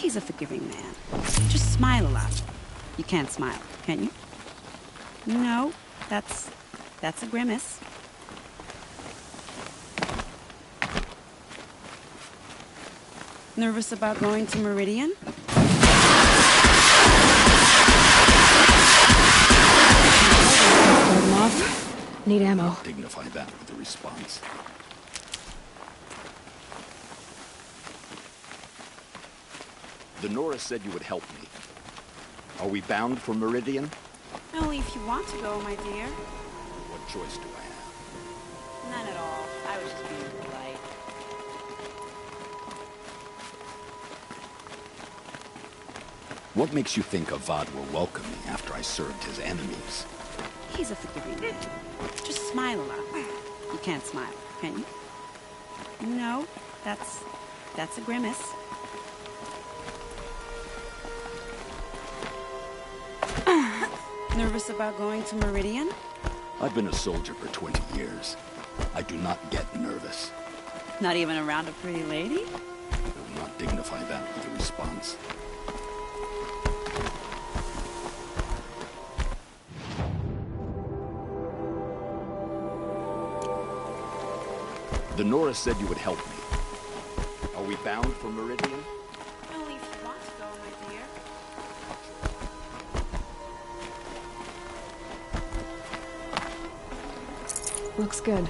He's a forgiving man. Just smile a lot. You can't smile, can you? No, that's a grimace. Nervous about going to Meridian? Start 'em off. Need ammo. Dignify that with a response. The Nora said you would help me. Are we bound for Meridian? Only if you want to go, my dear. What choice do I have? None at all. I was just being polite. What makes you think Avad will welcome me after I served his enemies? He's a forgiving man. Just smile a lot. You can't smile, can you? No, that's a grimace. Nervous about going to Meridian? I've been a soldier for 20 years. I do not get nervous. Not even around a pretty lady? I will not dignify that with a response. The Nora said you would help me. Are we bound for Meridian? Only if you want to go, my dear. Looks good.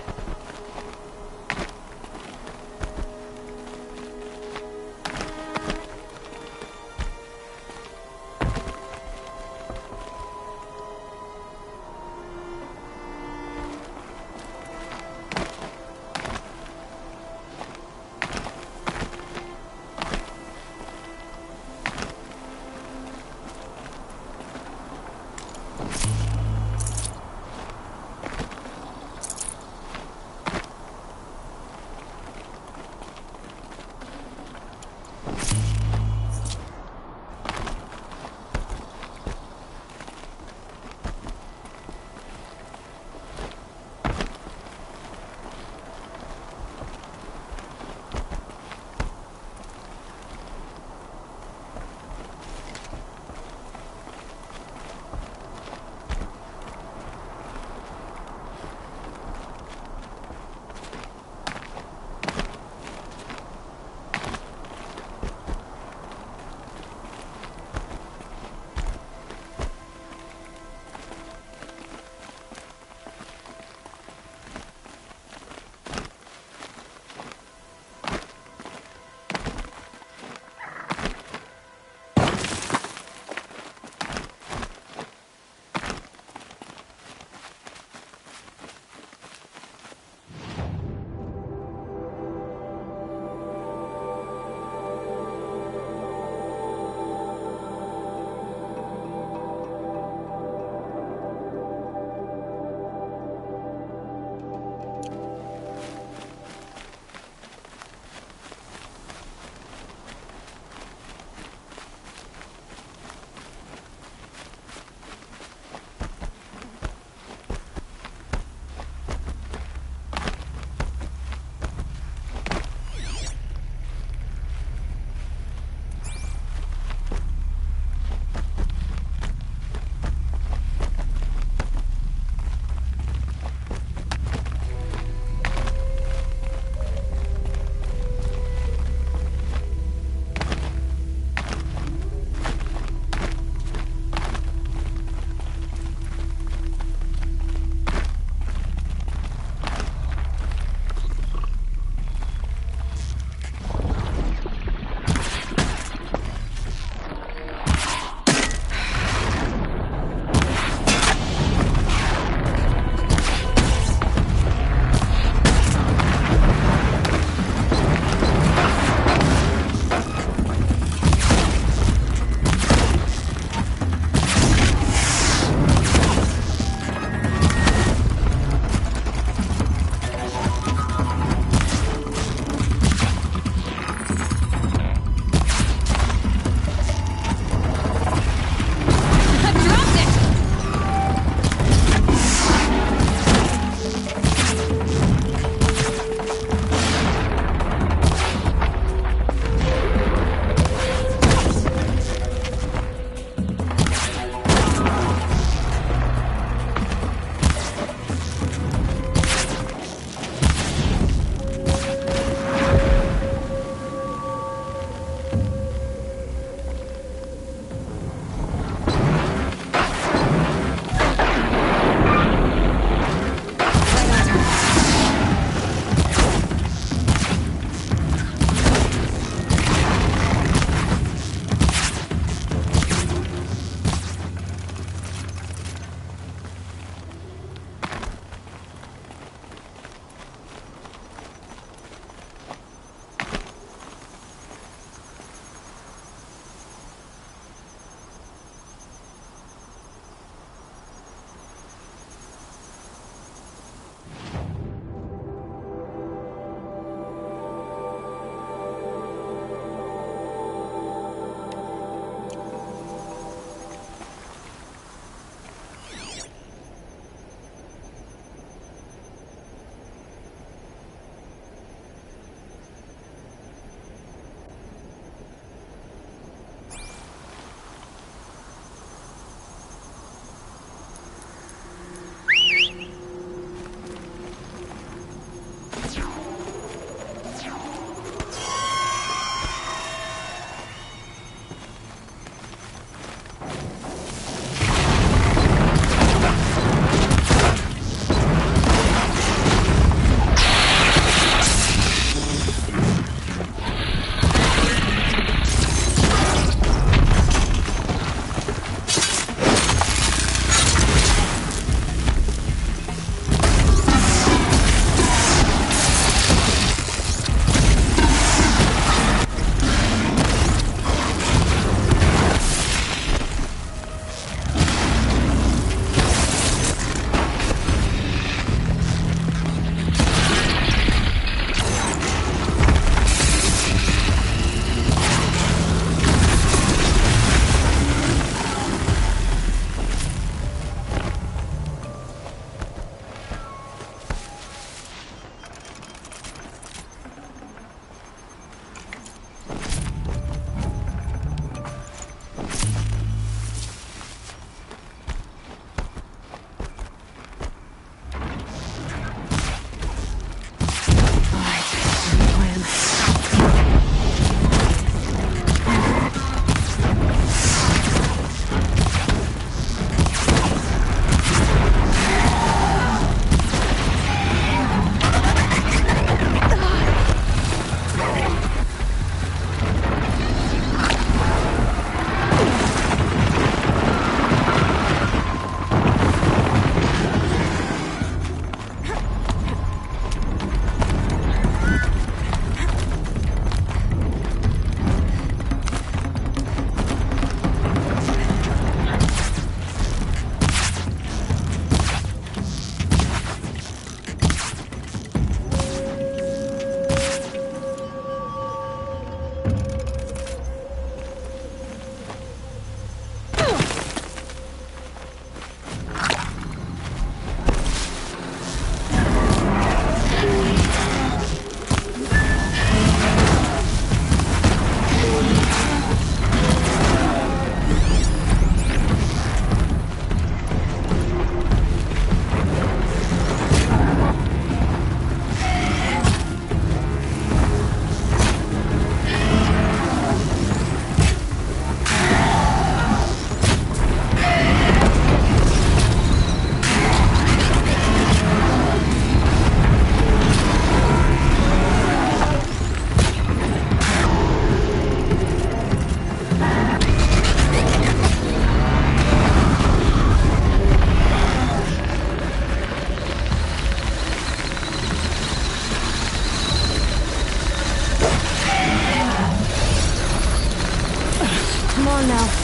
on now.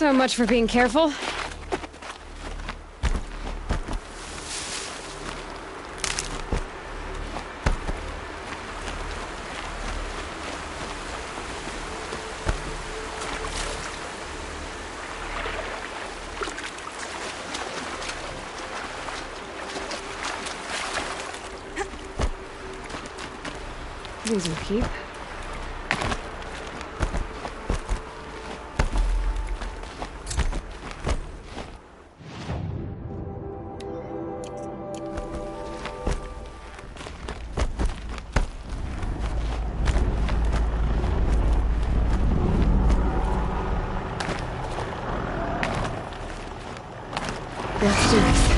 So much for being careful. These will keep. Let's do this.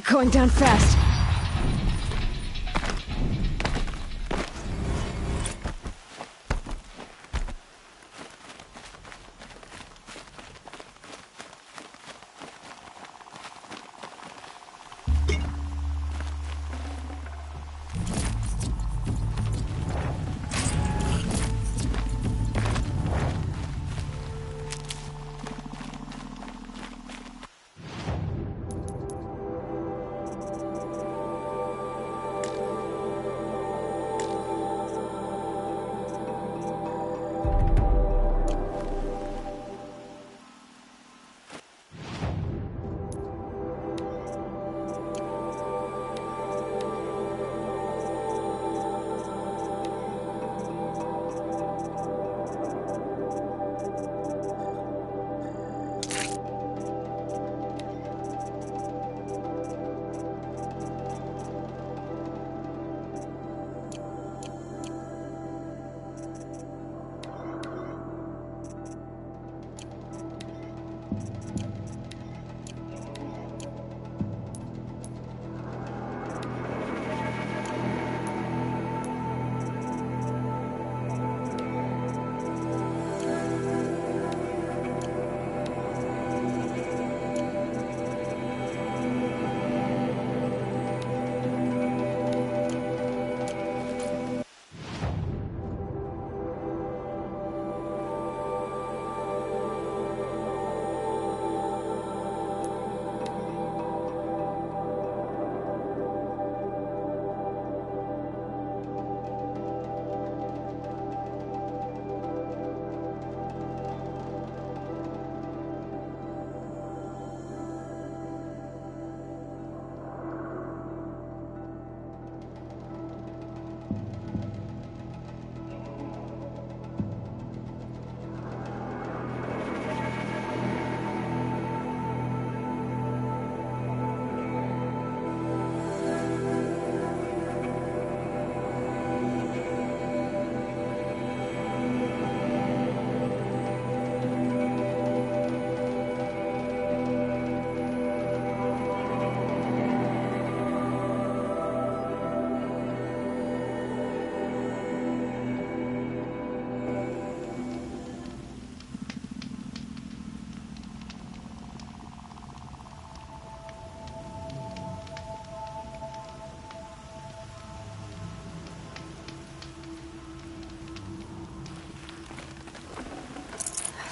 Going down fast.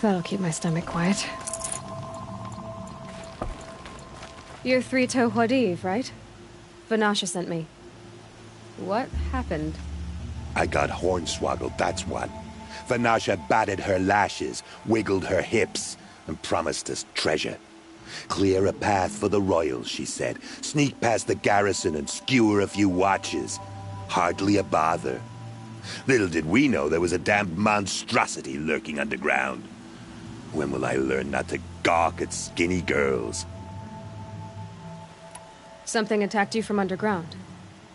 That'll keep my stomach quiet. You're Three-Toe Huadiv, right? Vanasha sent me. What happened? I got hornswoggled, that's what. Vanasha batted her lashes, wiggled her hips, and promised us treasure. Clear a path for the royals, she said. Sneak past the garrison and skewer a few watches. Hardly a bother. Little did we know there was a damned monstrosity lurking underground. When will I learn not to gawk at skinny girls? Something attacked you from underground.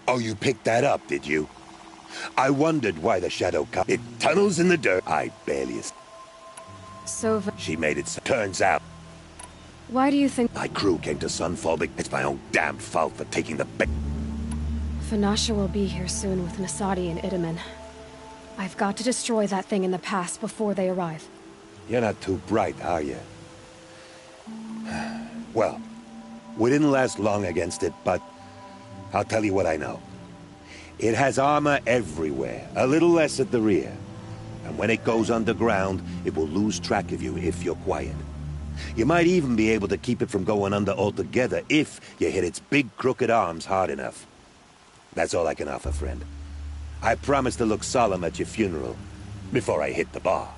Oh, you picked that up, did you? I wondered why the shadow it tunnels in the dirt. I barely... So She made it so. Turns out, why do you think my crew came to Sunfall, but it's my own damn fault for taking the bait. Vanasha will be here soon with Nasadi and Itamen. I've got to destroy that thing in the past before they arrive. You're not too bright, are you? Well, we didn't last long against it, but I'll tell you what I know. It has armor everywhere, a little less at the rear. And when it goes underground, it will lose track of you if you're quiet. You might even be able to keep it from going under altogether if you hit its big crooked arms hard enough. That's all I can offer, friend. I promise to look solemn at your funeral before I hit the bar.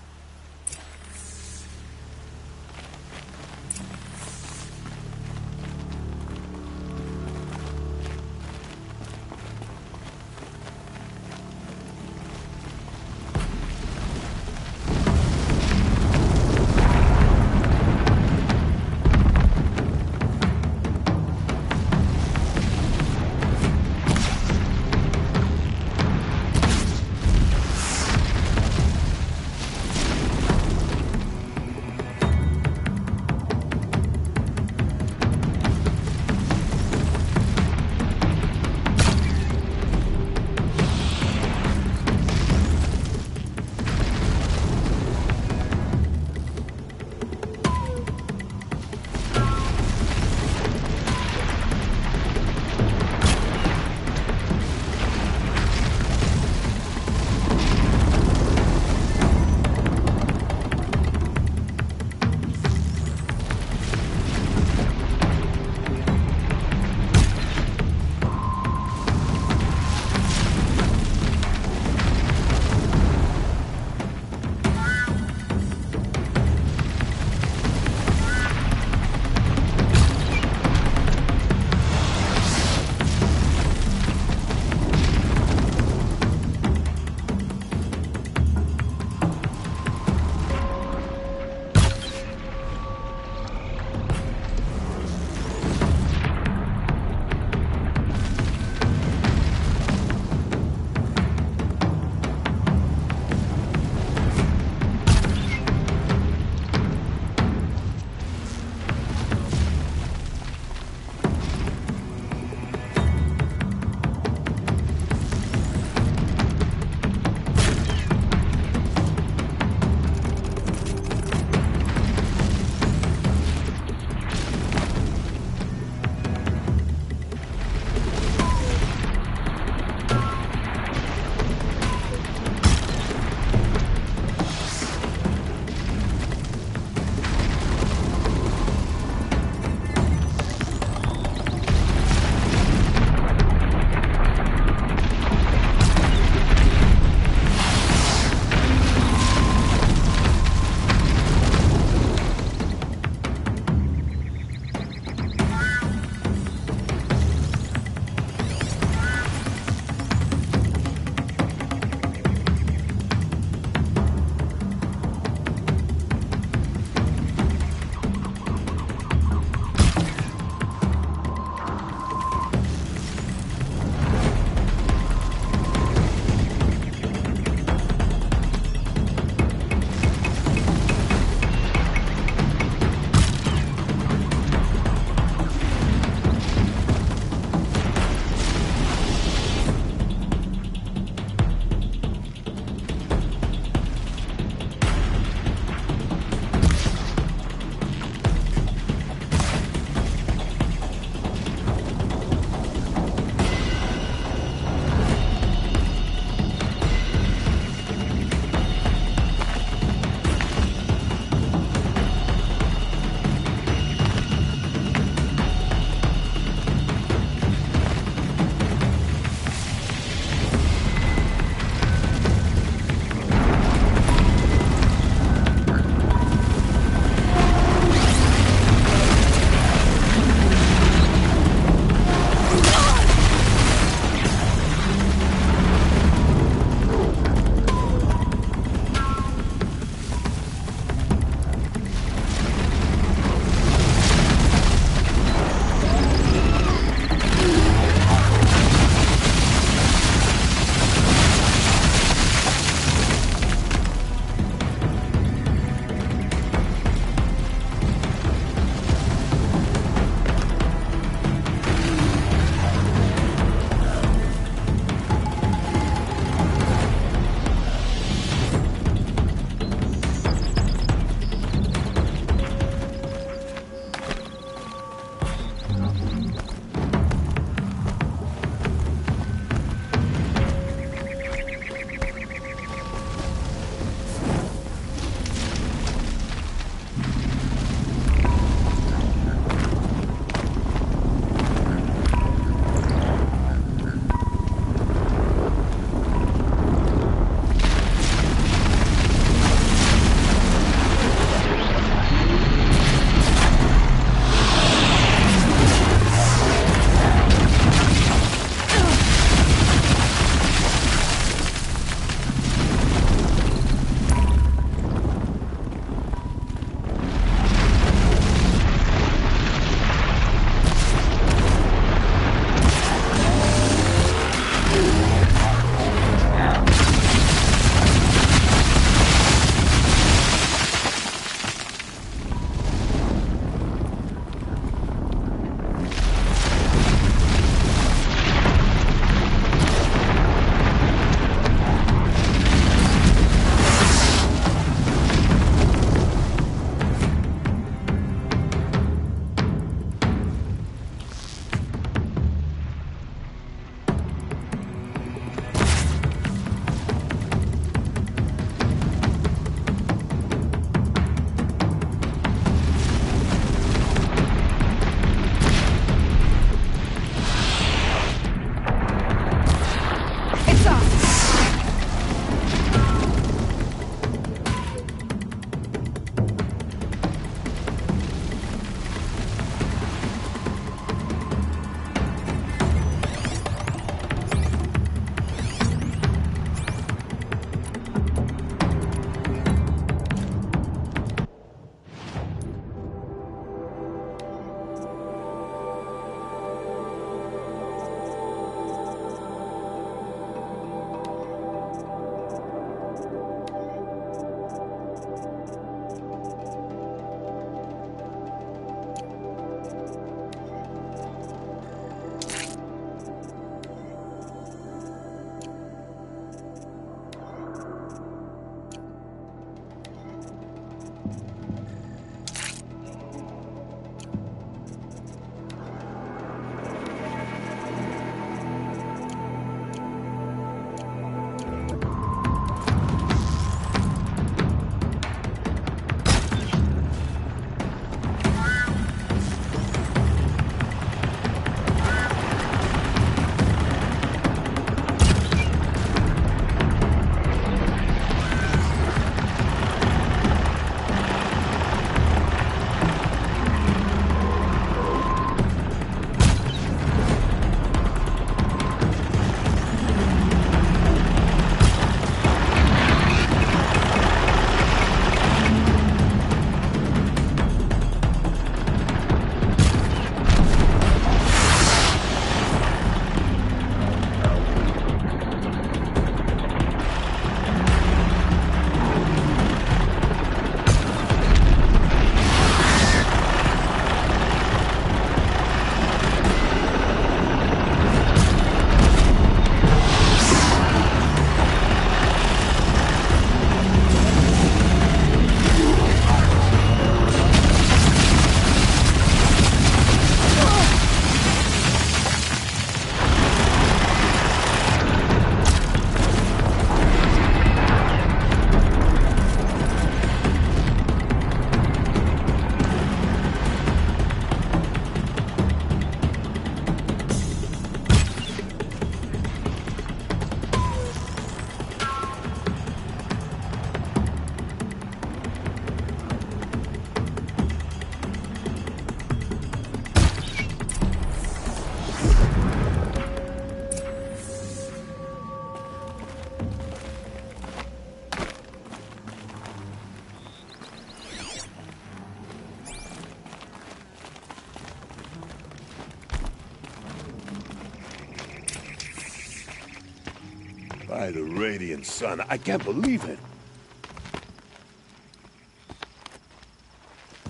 By the Radiant Sun, I can't believe it.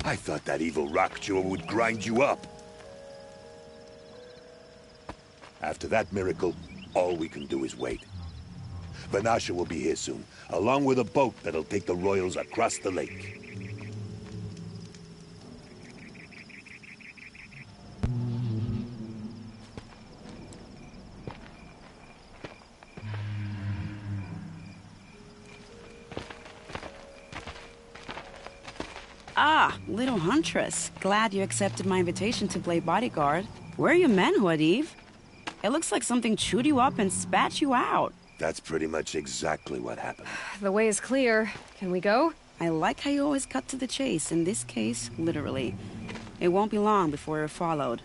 I thought that evil rock chewer would grind you up. After that miracle, all we can do is wait. Vanasha will be here soon, along with a boat that'll take the royals across the lake. Ah, little huntress. Glad you accepted my invitation to play bodyguard. Where are your men, Huadiv? It looks like something chewed you up and spat you out. That's pretty much exactly what happened. The way is clear. Can we go? I like how you always cut to the chase. In this case, literally. It won't be long before you're followed.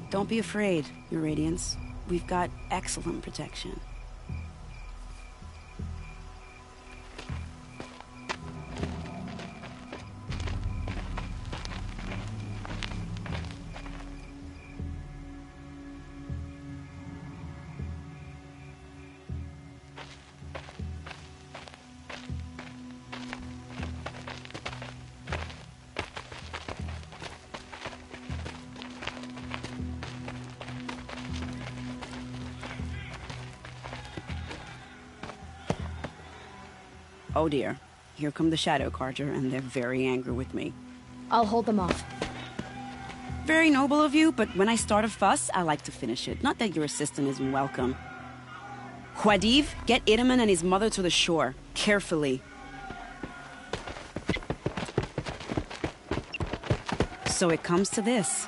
Don't be afraid, Your Radiance. We've got excellent protection. Oh dear. Here come the Shadow Carja, and they're very angry with me. I'll hold them off. Very noble of you, but when I start a fuss, I like to finish it. Not that your assistant isn't welcome. Huadiv, get Itaman and his mother to the shore. Carefully. So it comes to this.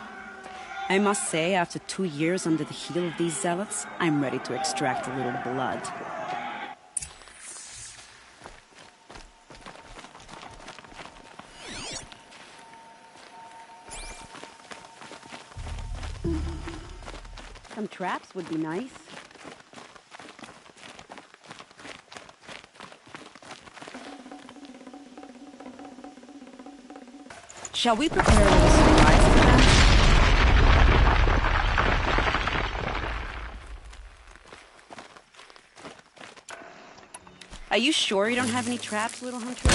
I must say, after 2 years under the heel of these zealots, I'm ready to extract a little blood. Some traps would be nice. Shall we prepare a little surprise for them? Are you sure you don't have any traps, little hunter?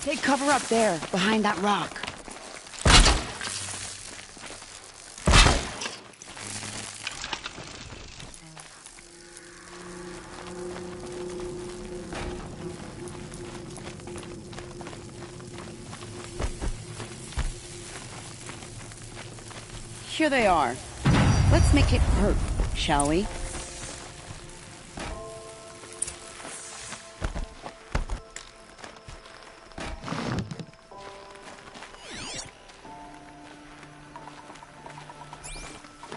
Take cover up there, behind that rock. Here they are. Let's make it hurt, shall we?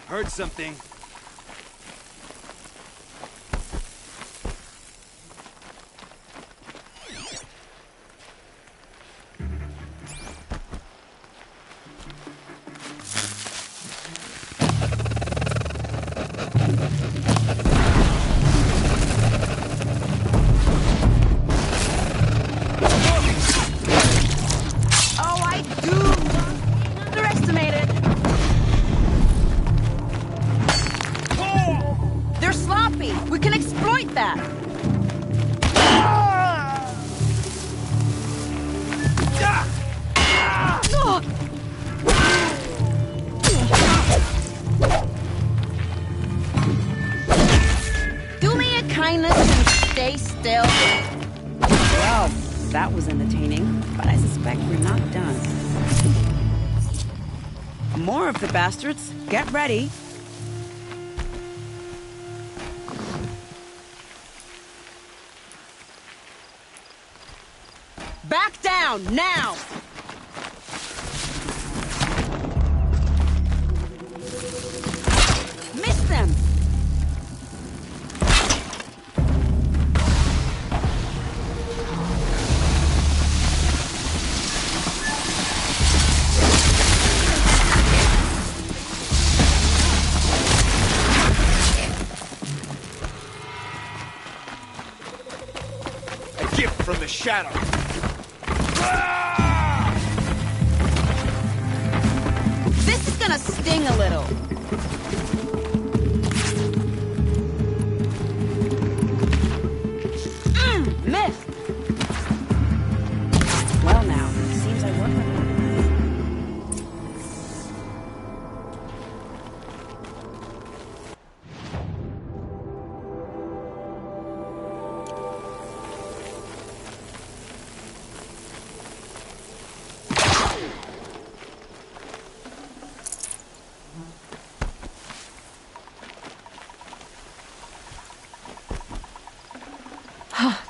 Heard something. Oh, I do love being underestimated. They're sloppy. We can exploit that. Do me a kindness and stay still. Well, that was entertaining, but I suspect we're not done. More of the bastards. Get ready. Back down, now! Miss them! A gift from the shadow. This is gonna sting a little. Missed! Well now, seems I work with them.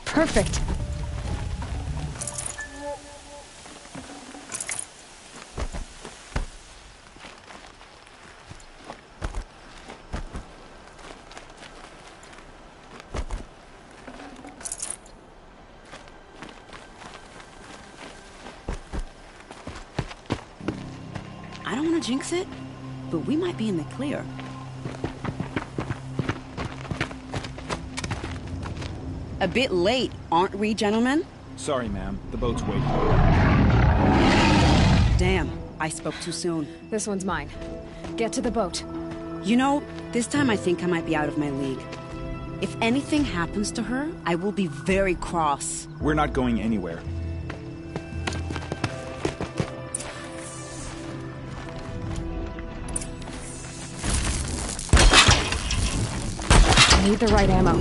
Perfect. I don't want to jinx it, but we might be in the clear. A bit late, aren't we, gentlemen? Sorry, ma'am. The boat's waiting. Damn, I spoke too soon. This one's mine. Get to the boat. You know, this time I think I might be out of my league. If anything happens to her, I will be very cross. We're not going anywhere. I need the right ammo.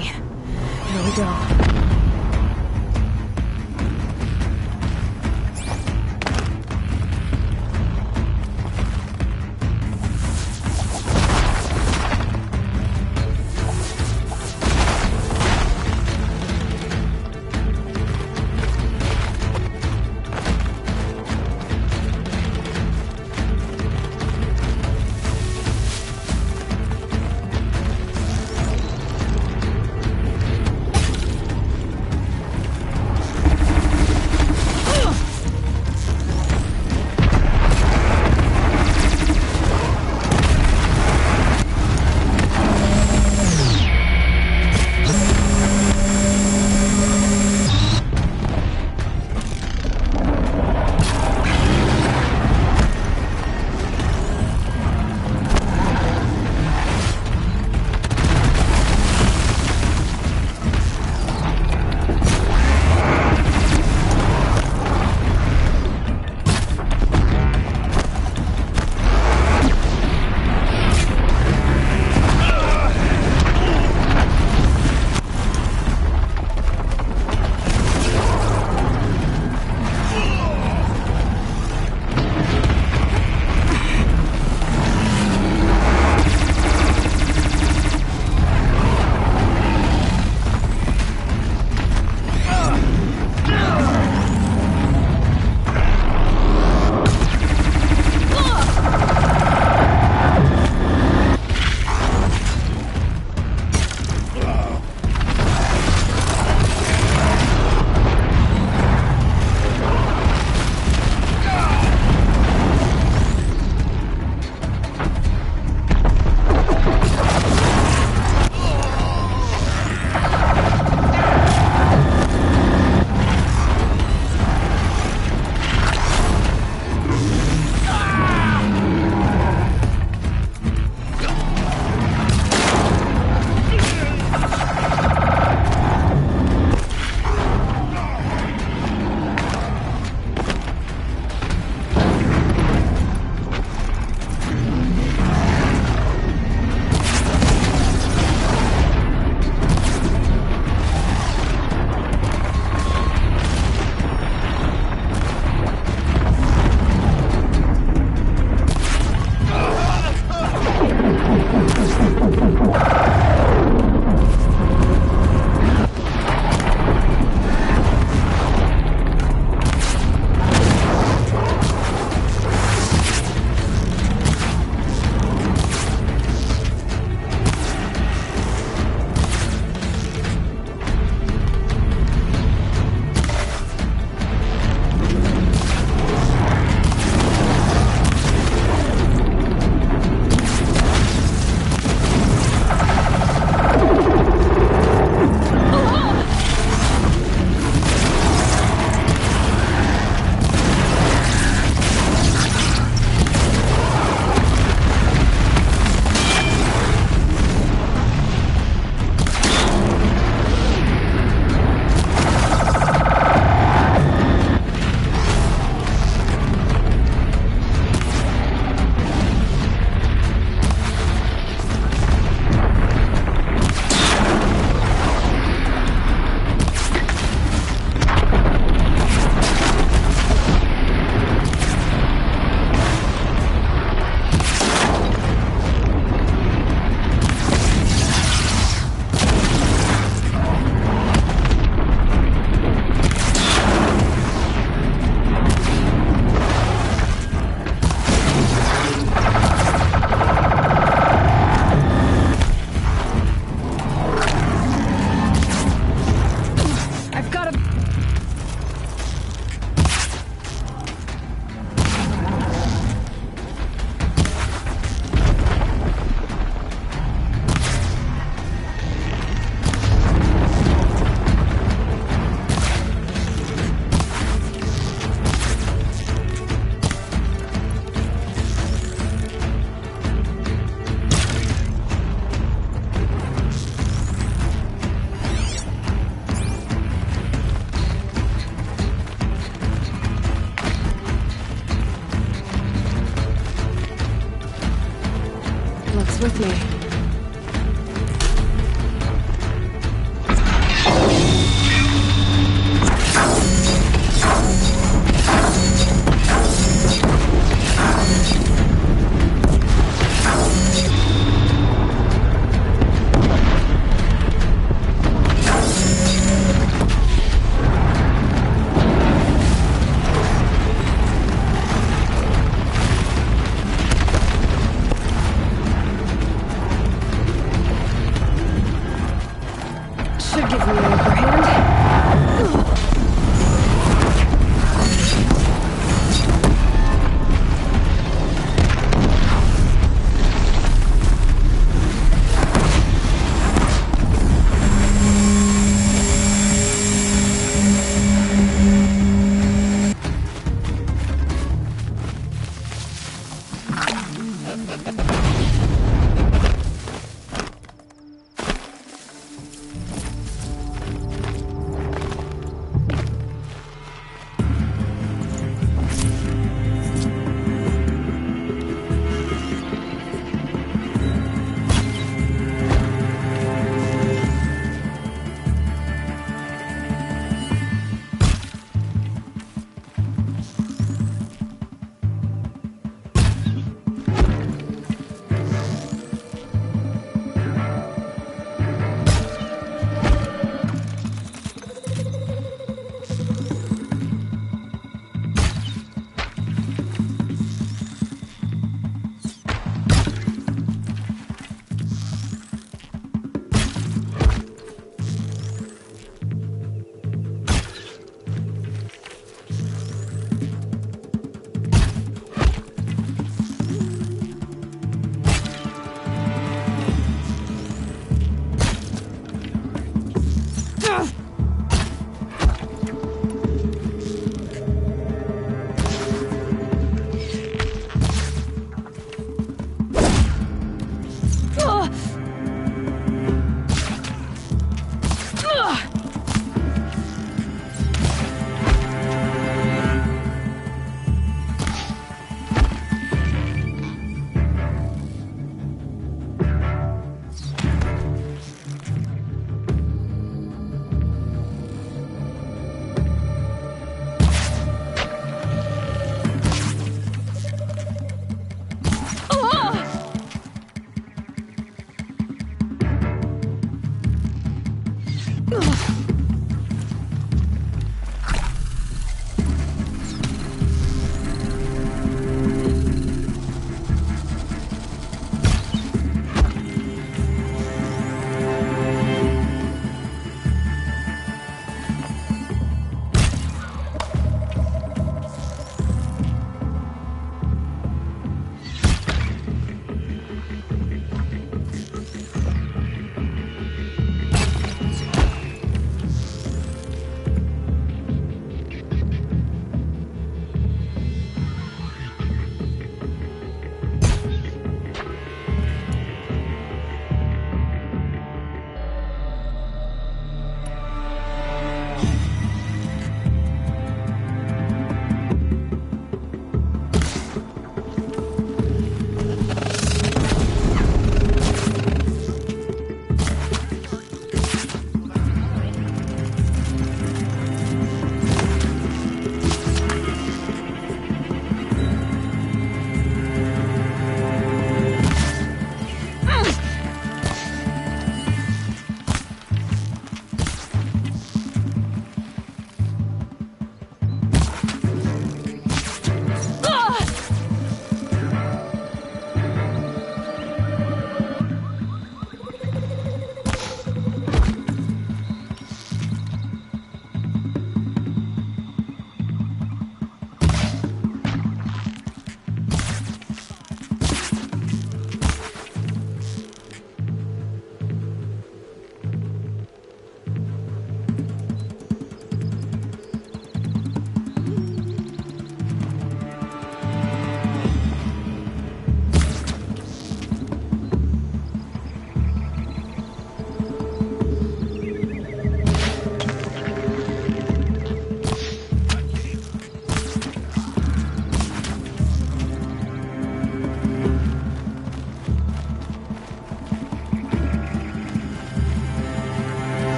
me. Here we go.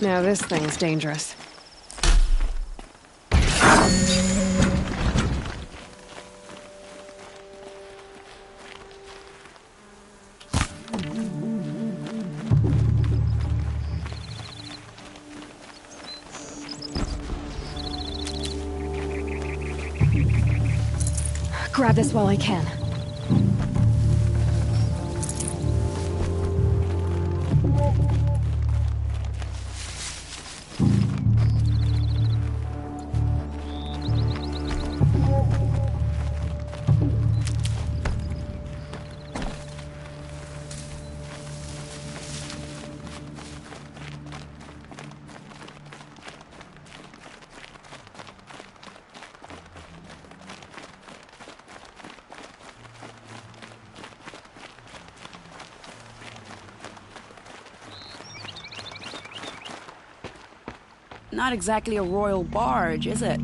Now this thing's dangerous. Grab this while I can. Not exactly a royal barge, is it?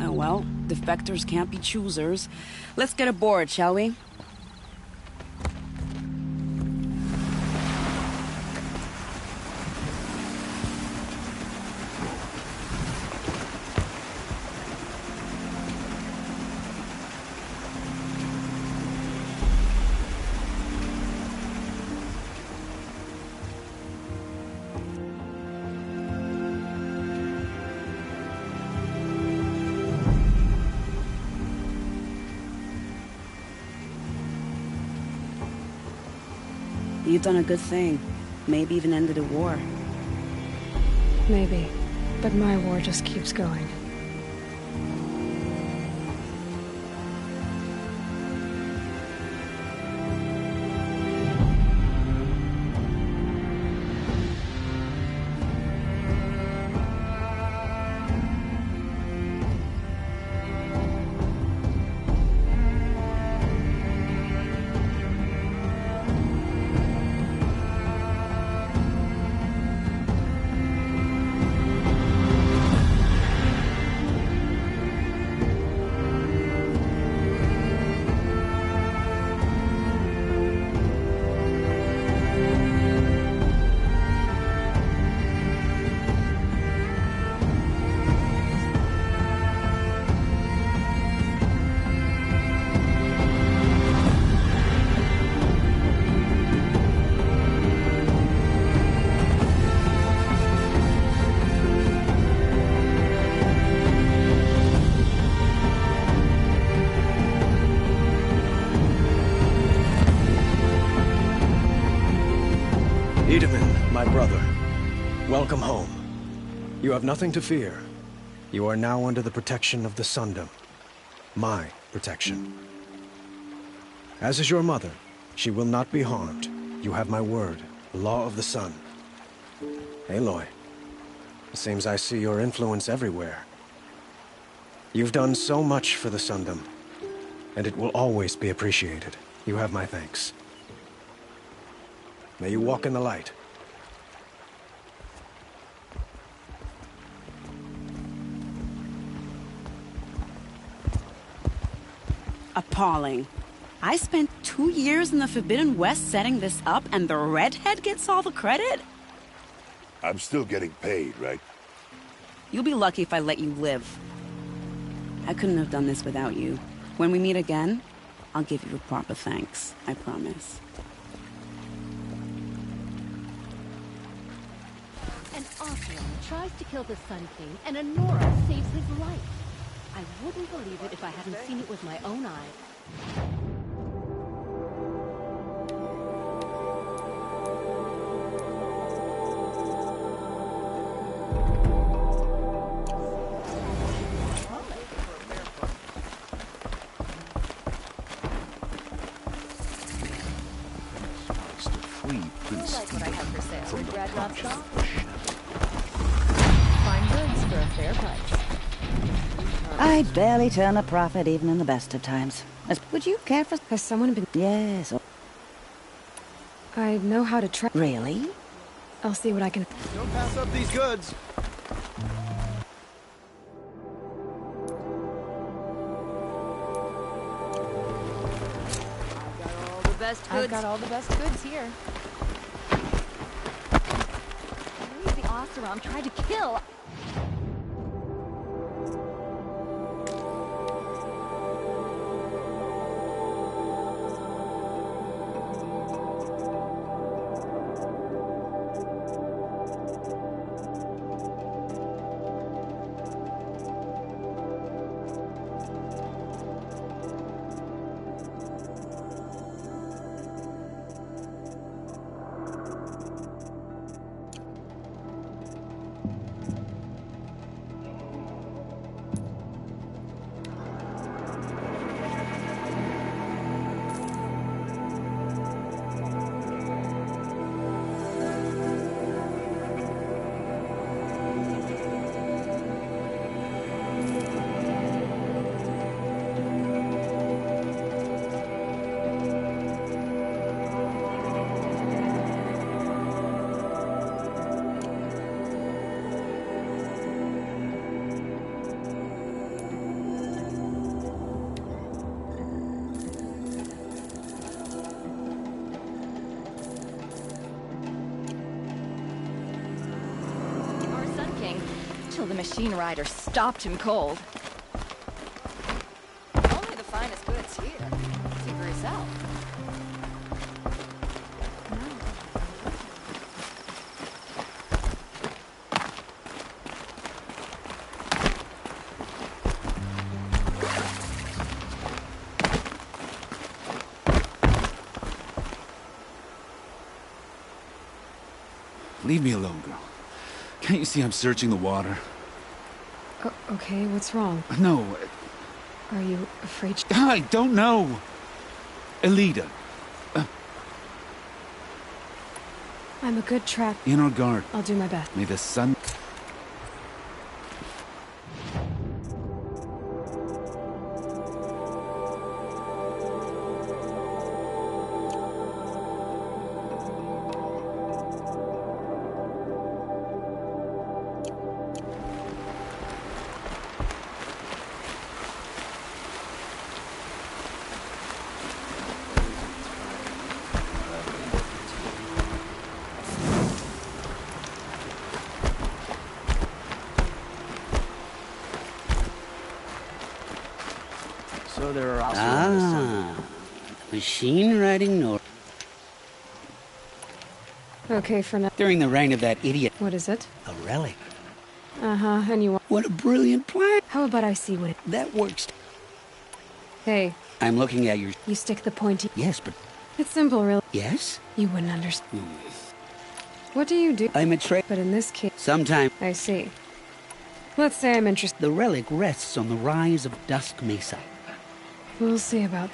Oh well, defectors can't be choosers. Let's get aboard, shall we? You've done a good thing. Maybe even ended a war. Maybe. But my war just keeps going. Idemon, my brother, welcome home. You have nothing to fear. You are now under the protection of the Sundom. My protection. As is your mother, she will not be harmed. You have my word, the law of the sun. Aloy, it seems I see your influence everywhere. You've done so much for the Sundom, and it will always be appreciated. You have my thanks. May you walk in the light. Appalling. I spent 2 years in the Forbidden West setting this up, and the redhead gets all the credit? I'm still getting paid, right? You'll be lucky if I let you live. I couldn't have done this without you. When we meet again, I'll give you a proper thanks. I promise. An Archaon tries to kill the Sun King, and Anora saves his life. I wouldn't believe it if I hadn't seen it with my own eyes. I barely turn a profit even in the best of times. Would you care for... Has someone been... Yes. I know how to try... Really? I'll see what I can... Don't pass up these goods. I've got all the best goods here. Where's the Oseram tried to kill... Till the machine rider stopped him cold. Only the finest goods here. See for yourself. Leave me alone, girl. Can't you see I'm searching the water? Okay, what's wrong? No. Are you afraid? I don't know. Elida. I'm a good trap. In our guard. I'll do my best. May the sun... So there are also machine riding north. Okay, for now. During the reign of that idiot. What is it? A relic. Uh-huh, and you want... What a brilliant plan. How about I see what it... That works. Hey. I'm looking at your... You stick the pointy... Yes, but... It's simple, really. Yes? You wouldn't understand. What do you do? I'm a trade... But in this case... Sometime... I see. Let's say I'm interested. The relic rests on the rise of Dusk Mesa. We'll see about...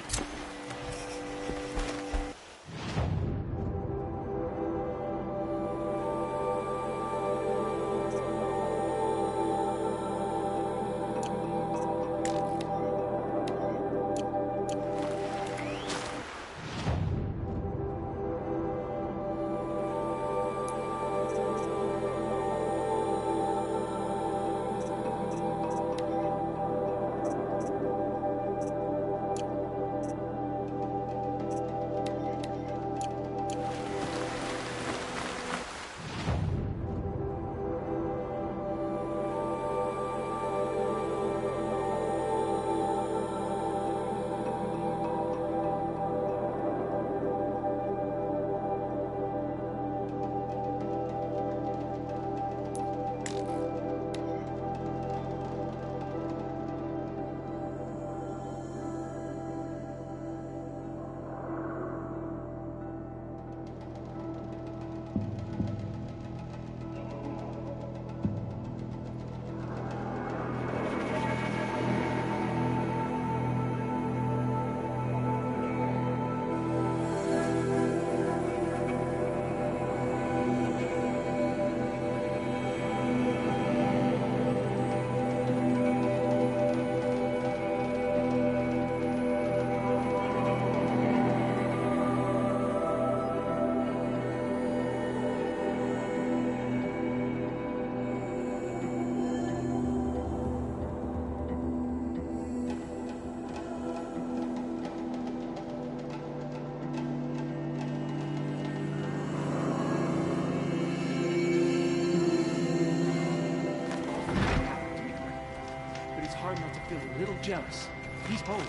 jealous. He's home.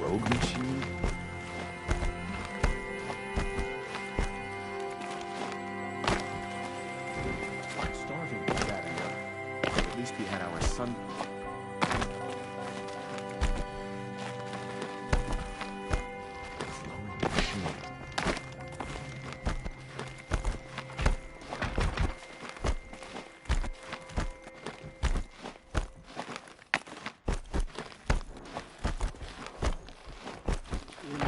Rogue machine? Starving was bad enough. At least we had our son. Flowing machine.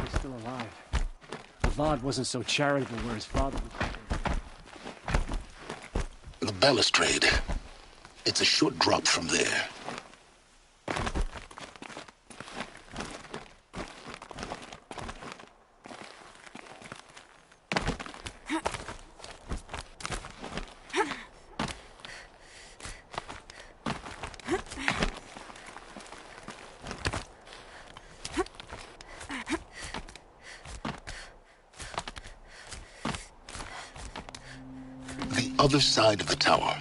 He's still alive. Avad wasn't so charitable where his father was. The balustrade. It's a short drop from there. The other side of the tower.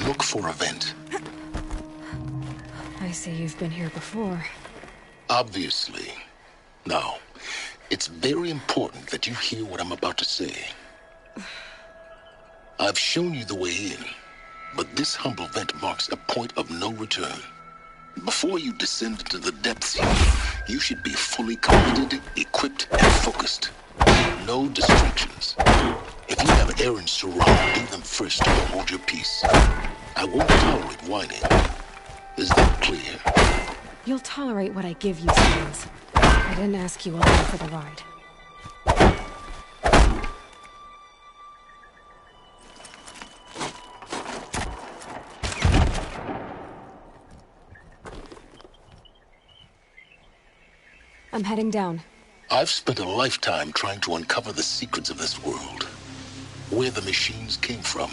Look for a vent. I see you've been here before. Obviously. Now, it's very important that you hear what I'm about to say. I've shown you the way in, but this humble vent marks a point of no return. Before you descend into the depths here, you should be fully committed, equipped, and focused. No distractions. If you have errands to run, do them first or hold your peace. I won't tolerate whining. Is that clear? You'll tolerate what I give you, Stevens. I didn't ask you along for the ride. I'm heading down. I've spent a lifetime trying to uncover the secrets of this world. Where the machines came from.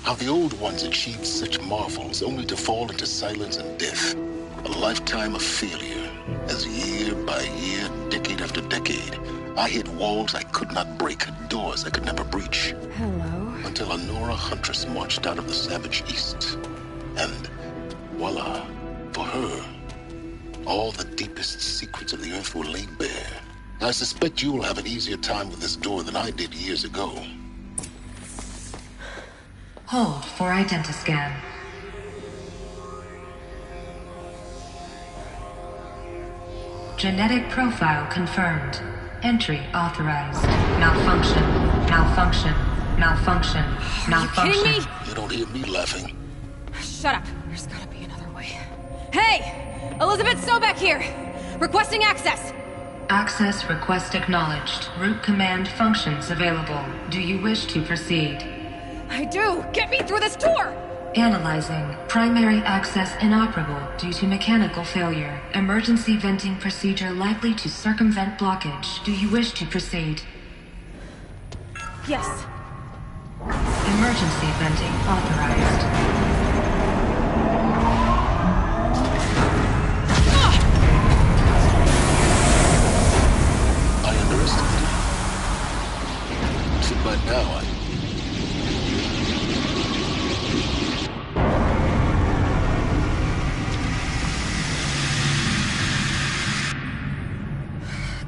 How the old ones achieved such marvels only to fall into silence and death. A lifetime of failure. As year by year, decade after decade, I hit walls I could not break, doors I could never breach. Hello. Until a Nora huntress marched out of the savage east. And voila, for her, all the deepest secrets of the earth were laid bare. I suspect you will have an easier time with this door than I did years ago. Hold for identiscan. Genetic profile confirmed. Entry authorized. Malfunction. Malfunction. Malfunction. Malfunction. Are you kidding me? You don't hear me laughing. Shut up. There's gotta be another way. Hey! Elizabeth Sobek here! Requesting access! Access request acknowledged. Root command functions available. Do you wish to proceed? I do! Get me through this door! Analyzing. Primary access inoperable due to mechanical failure. Emergency venting procedure likely to circumvent blockage. Do you wish to proceed? Yes. Emergency venting authorized. But now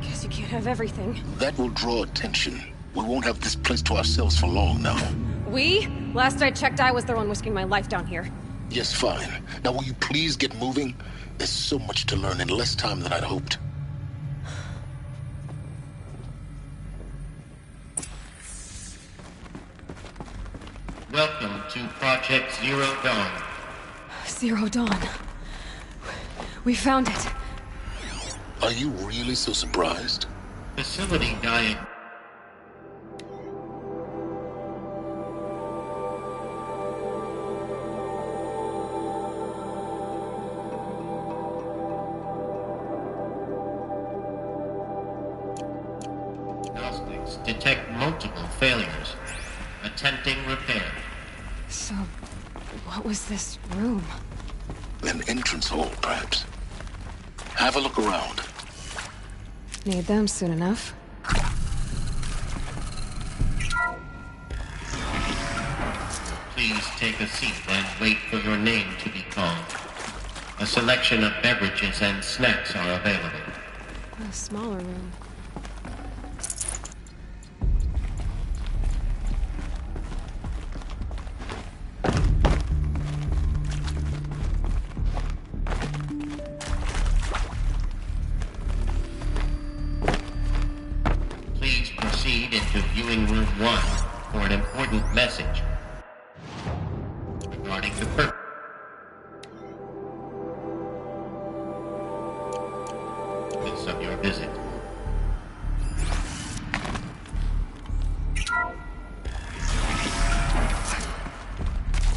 Guess you can't have everything. that will draw attention. We won't have this place to ourselves for long now. We? Last I checked, I was the one risking my life down here. Yes, fine. Now will you please get moving? There's so much to learn in less time than I'd hoped. Welcome to Project Zero Dawn. Zero Dawn. We found it. Are you really so surprised? Facility dying. Diagnostics detect multiple failures. Attempting repair. So, what was this room? An entrance hall, perhaps. Have a look around. Need them soon enough. Please take a seat and wait for your name to be called. A selection of beverages and snacks are available. A smaller room. Please proceed into viewing room 1 for an important message regarding the purpose of your visit.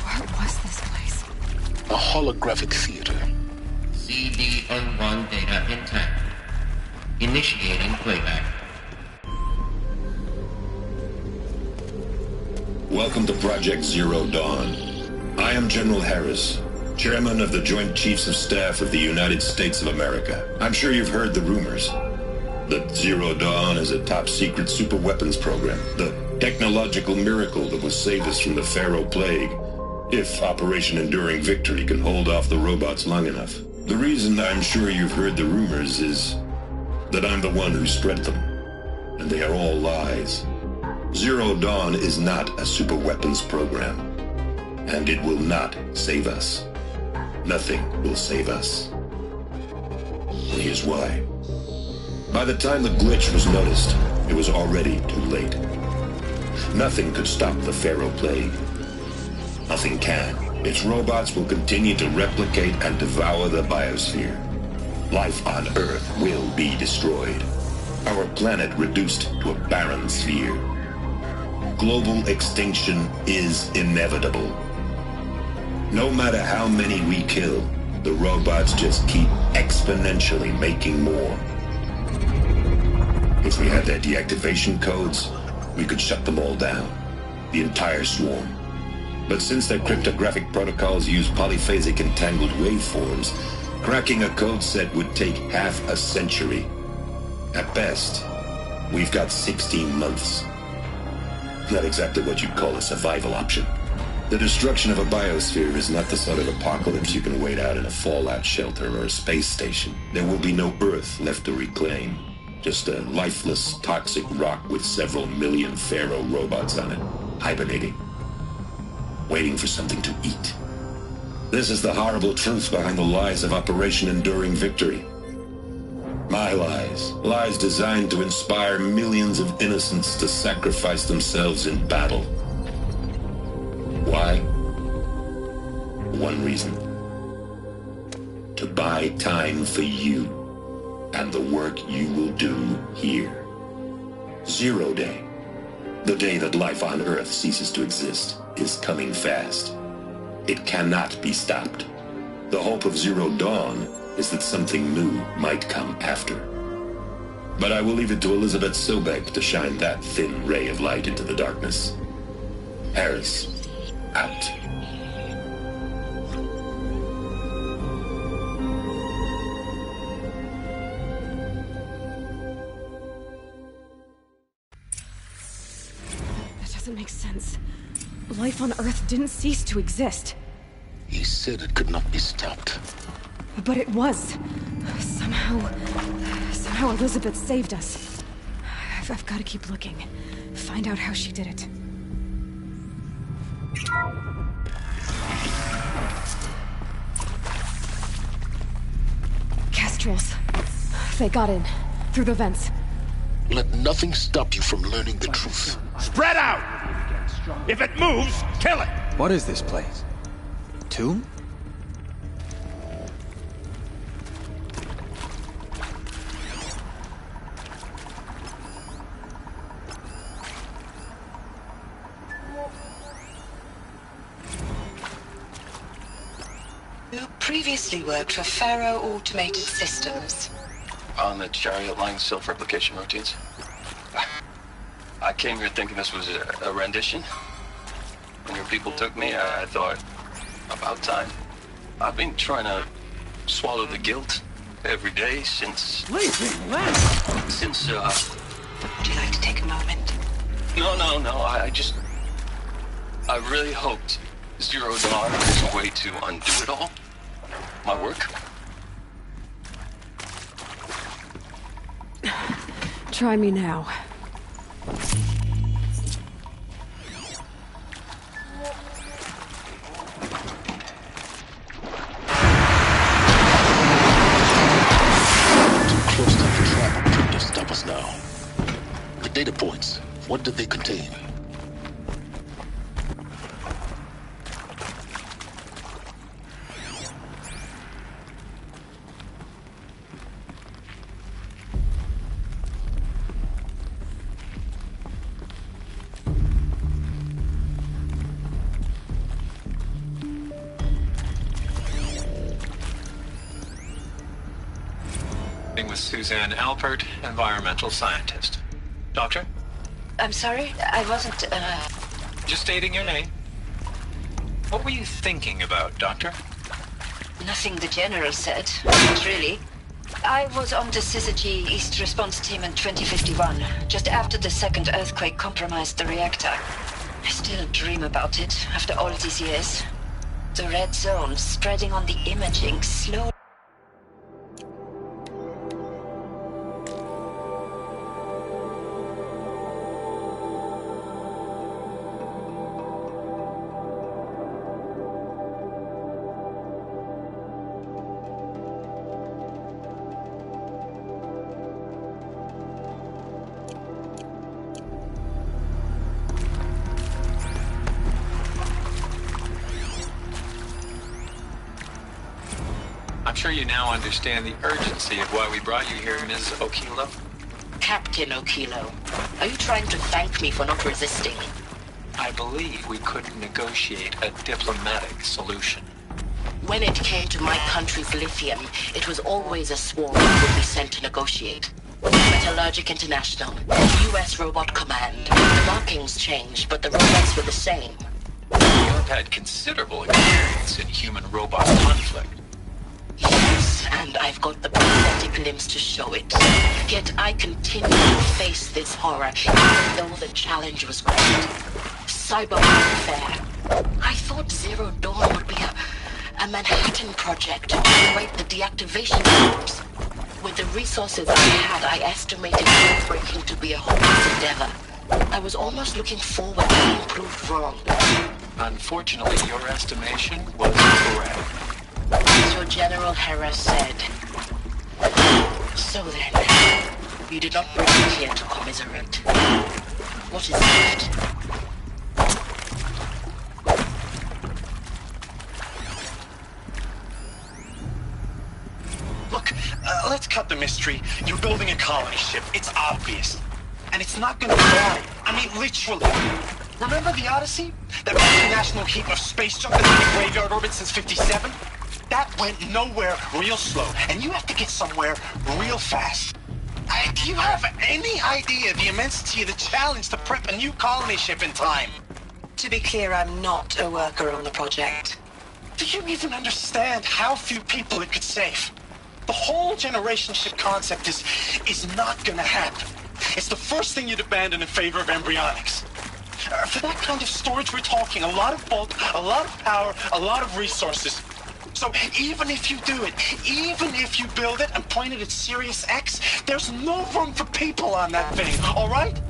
What was this place? A holographic theater. CD01 data intact. Initiating playback. Welcome to Project Zero Dawn. I am General Harris, Chairman of the Joint Chiefs of Staff of the United States of America. I'm sure you've heard the rumors that Zero Dawn is a top-secret superweapons program, the technological miracle that will save us from the Pharaoh Plague, if Operation Enduring Victory can hold off the robots long enough. The reason I'm sure you've heard the rumors is that I'm the one who spread them, and they are all lies. Zero Dawn is not a superweapons program, and it will not save us. Nothing will save us. And here's why. By the time the glitch was noticed, it was already too late. Nothing could stop the Pharaoh Plague. Nothing can. Its robots will continue to replicate and devour the biosphere. Life on Earth will be destroyed. Our planet reduced to a barren sphere. Global extinction is inevitable. No matter how many we kill, the robots just keep exponentially making more. If we had their deactivation codes, we could shut them all down. The entire swarm. But since their cryptographic protocols use polyphasic entangled waveforms, cracking a code set would take half a century. At best, we've got 16 months. Not exactly what you'd call a survival option. The destruction of a biosphere is not the sort of apocalypse you can wait out in a fallout shelter or a space station. There will be no Earth left to reclaim. Just a lifeless, toxic rock with several million Pharaoh robots on it, hibernating. Waiting for something to eat. This is the horrible truth behind the lies of Operation Enduring Victory. My lies. Lies designed to inspire millions of innocents to sacrifice themselves in battle. Why? One reason. To buy time for you and the work you will do here. Zero Day. The day that life on Earth ceases to exist is coming fast. It cannot be stopped. The hope of Zero Dawn is that something new might come after. But I will leave it to Elizabeth Sobek to shine that thin ray of light into the darkness. Harris, out. That doesn't make sense. Life on Earth didn't cease to exist. He said it could not be stopped. But it was. Somehow Elizabeth saved us. I've got to keep looking. Find out how she did it. Kestrels. They got in. Through the vents. Let nothing stop you from learning the truth. Spread out! If it moves, kill it! What is this place? Tomb? You previously worked for Pharaoh Automated Systems. On the Chariot Line self-replication routines. I came here thinking this was a rendition. When your people took me, I thought, about time. I've been trying to swallow the guilt every day since... Since, Would you like to take a moment? No, I really hoped Zero Dawn was a way to undo it all. My work. Try me now. Close to the trap to stop us now. The data points, what do they contain? With Suzanne Alpert, environmental scientist. Doctor? I'm sorry, I wasn't, Just stating your name. What were you thinking about, Doctor? Nothing the General said, not really. I was on the Syzygy East Response Team in 2051, just after the second earthquake compromised the reactor. I still dream about it, after all these years. The red zone spreading on the imaging slowly. I'm sure you now understand the urgency of why we brought you here, Ms. Okilo. Captain Okilo, are you trying to thank me for not resisting? I believe we could negotiate a diplomatic solution. When it came to my country's lithium, it was always a swarm that would be sent to negotiate. Metallurgic International, U.S. Robot Command. The markings changed, but the robots were the same. You've had considerable experience in human-robot conflict. Yes, and I've got the prosthetic limbs to show it. Yet I continue to face this horror, even though the challenge was great. Cyber warfare. I thought Zero Dawn would be a Manhattan project to generate the deactivation codes. With the resources I had, I estimated breaking to be a hopeless endeavor. I was almost looking forward to being proved wrong. Unfortunately, your estimation was correct. So General Harris said. So then, you did not bring me here to commiserate. What is left? Look, let's cut the mystery. You're building a colony ship. It's obvious. And it's not gonna fly. I mean, literally. Remember the Odyssey? That multinational heap of space junk that's been in graveyard orbit since 57? That went nowhere real slow, and you have to get somewhere real fast. Do you have any idea the immensity of the challenge to prep a new colony ship in time? To be clear, I'm not a worker on the project. Do you even understand how few people it could save? The whole generation ship concept is not gonna happen. It's the first thing you'd abandon in favor of embryonics. For that kind of storage, we're talking a lot of bulk, a lot of power, a lot of resources. So even if you do it, even if you build it and point it at Sirius X, there's no room for people on that thing, all right?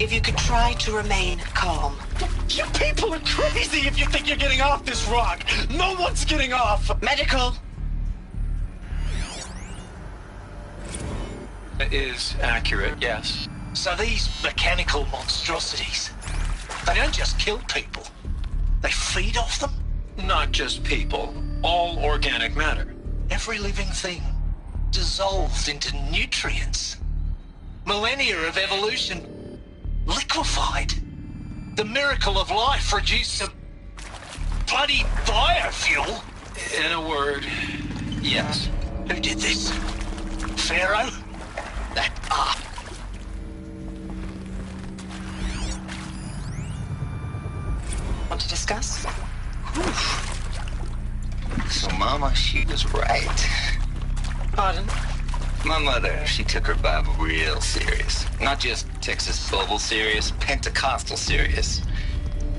If you could try to remain calm. You people are crazy if you think you're getting off this rock. No one's getting off. Medical. It is accurate, yes. So these mechanical monstrosities, they don't just kill people. They feed off them? Not just people. All organic matter. Every living thing dissolved into nutrients. Millennia of evolution liquefied. The miracle of life reduced to bloody biofuel. In a word, yes. Who did this? Pharaoh? That Want to discuss? So, Mama, she was right. Pardon? My mother, she took her Bible real serious. Not just Texas Bible serious, Pentecostal serious.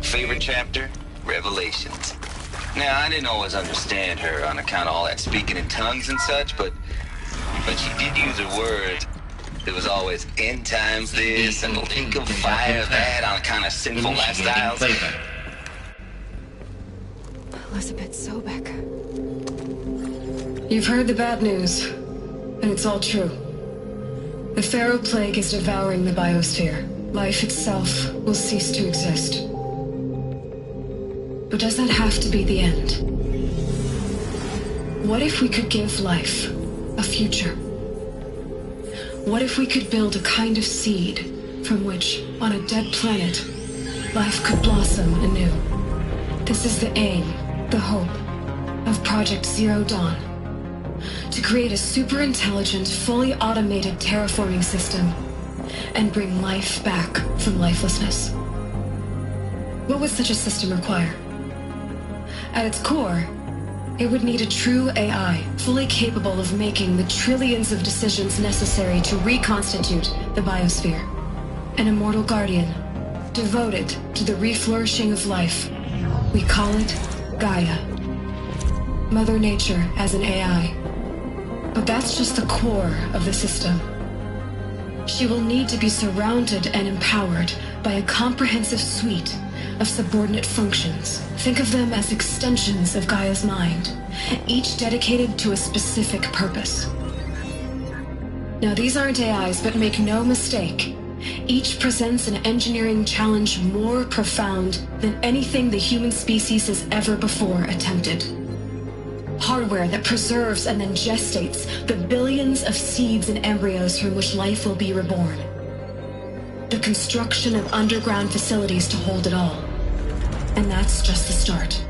Favorite chapter? Revelations. Now, I didn't always understand her on account of all that speaking in tongues and such, but she did use her words. It was always end times this and lake of fire that on kind of sinful lifestyles. Elizabeth Sobek. You've heard the bad news, and it's all true. The Pharaoh Plague is devouring the biosphere. Life itself will cease to exist. But does that have to be the end? What if we could give life a future? What if we could build a kind of seed from which, on a dead planet, life could blossom anew? This is the aim, the hope, of Project Zero Dawn. To create a super-intelligent, fully automated terraforming system and bring life back from lifelessness. What would such a system require? At its core, it would need a true AI, fully capable of making the trillions of decisions necessary to reconstitute the biosphere. An immortal guardian, devoted to the reflourishing of life. We call it Gaia. Mother Nature as an AI. But that's just the core of the system. She will need to be surrounded and empowered by a comprehensive suite of subordinate functions. Think of them as extensions of Gaia's mind, each dedicated to a specific purpose. Now, these aren't AIs, but make no mistake, each presents an engineering challenge more profound than anything the human species has ever before attempted. Hardware that preserves and then gestates the billions of seeds and embryos from which life will be reborn. The construction of underground facilities to hold it all. And that's just the start.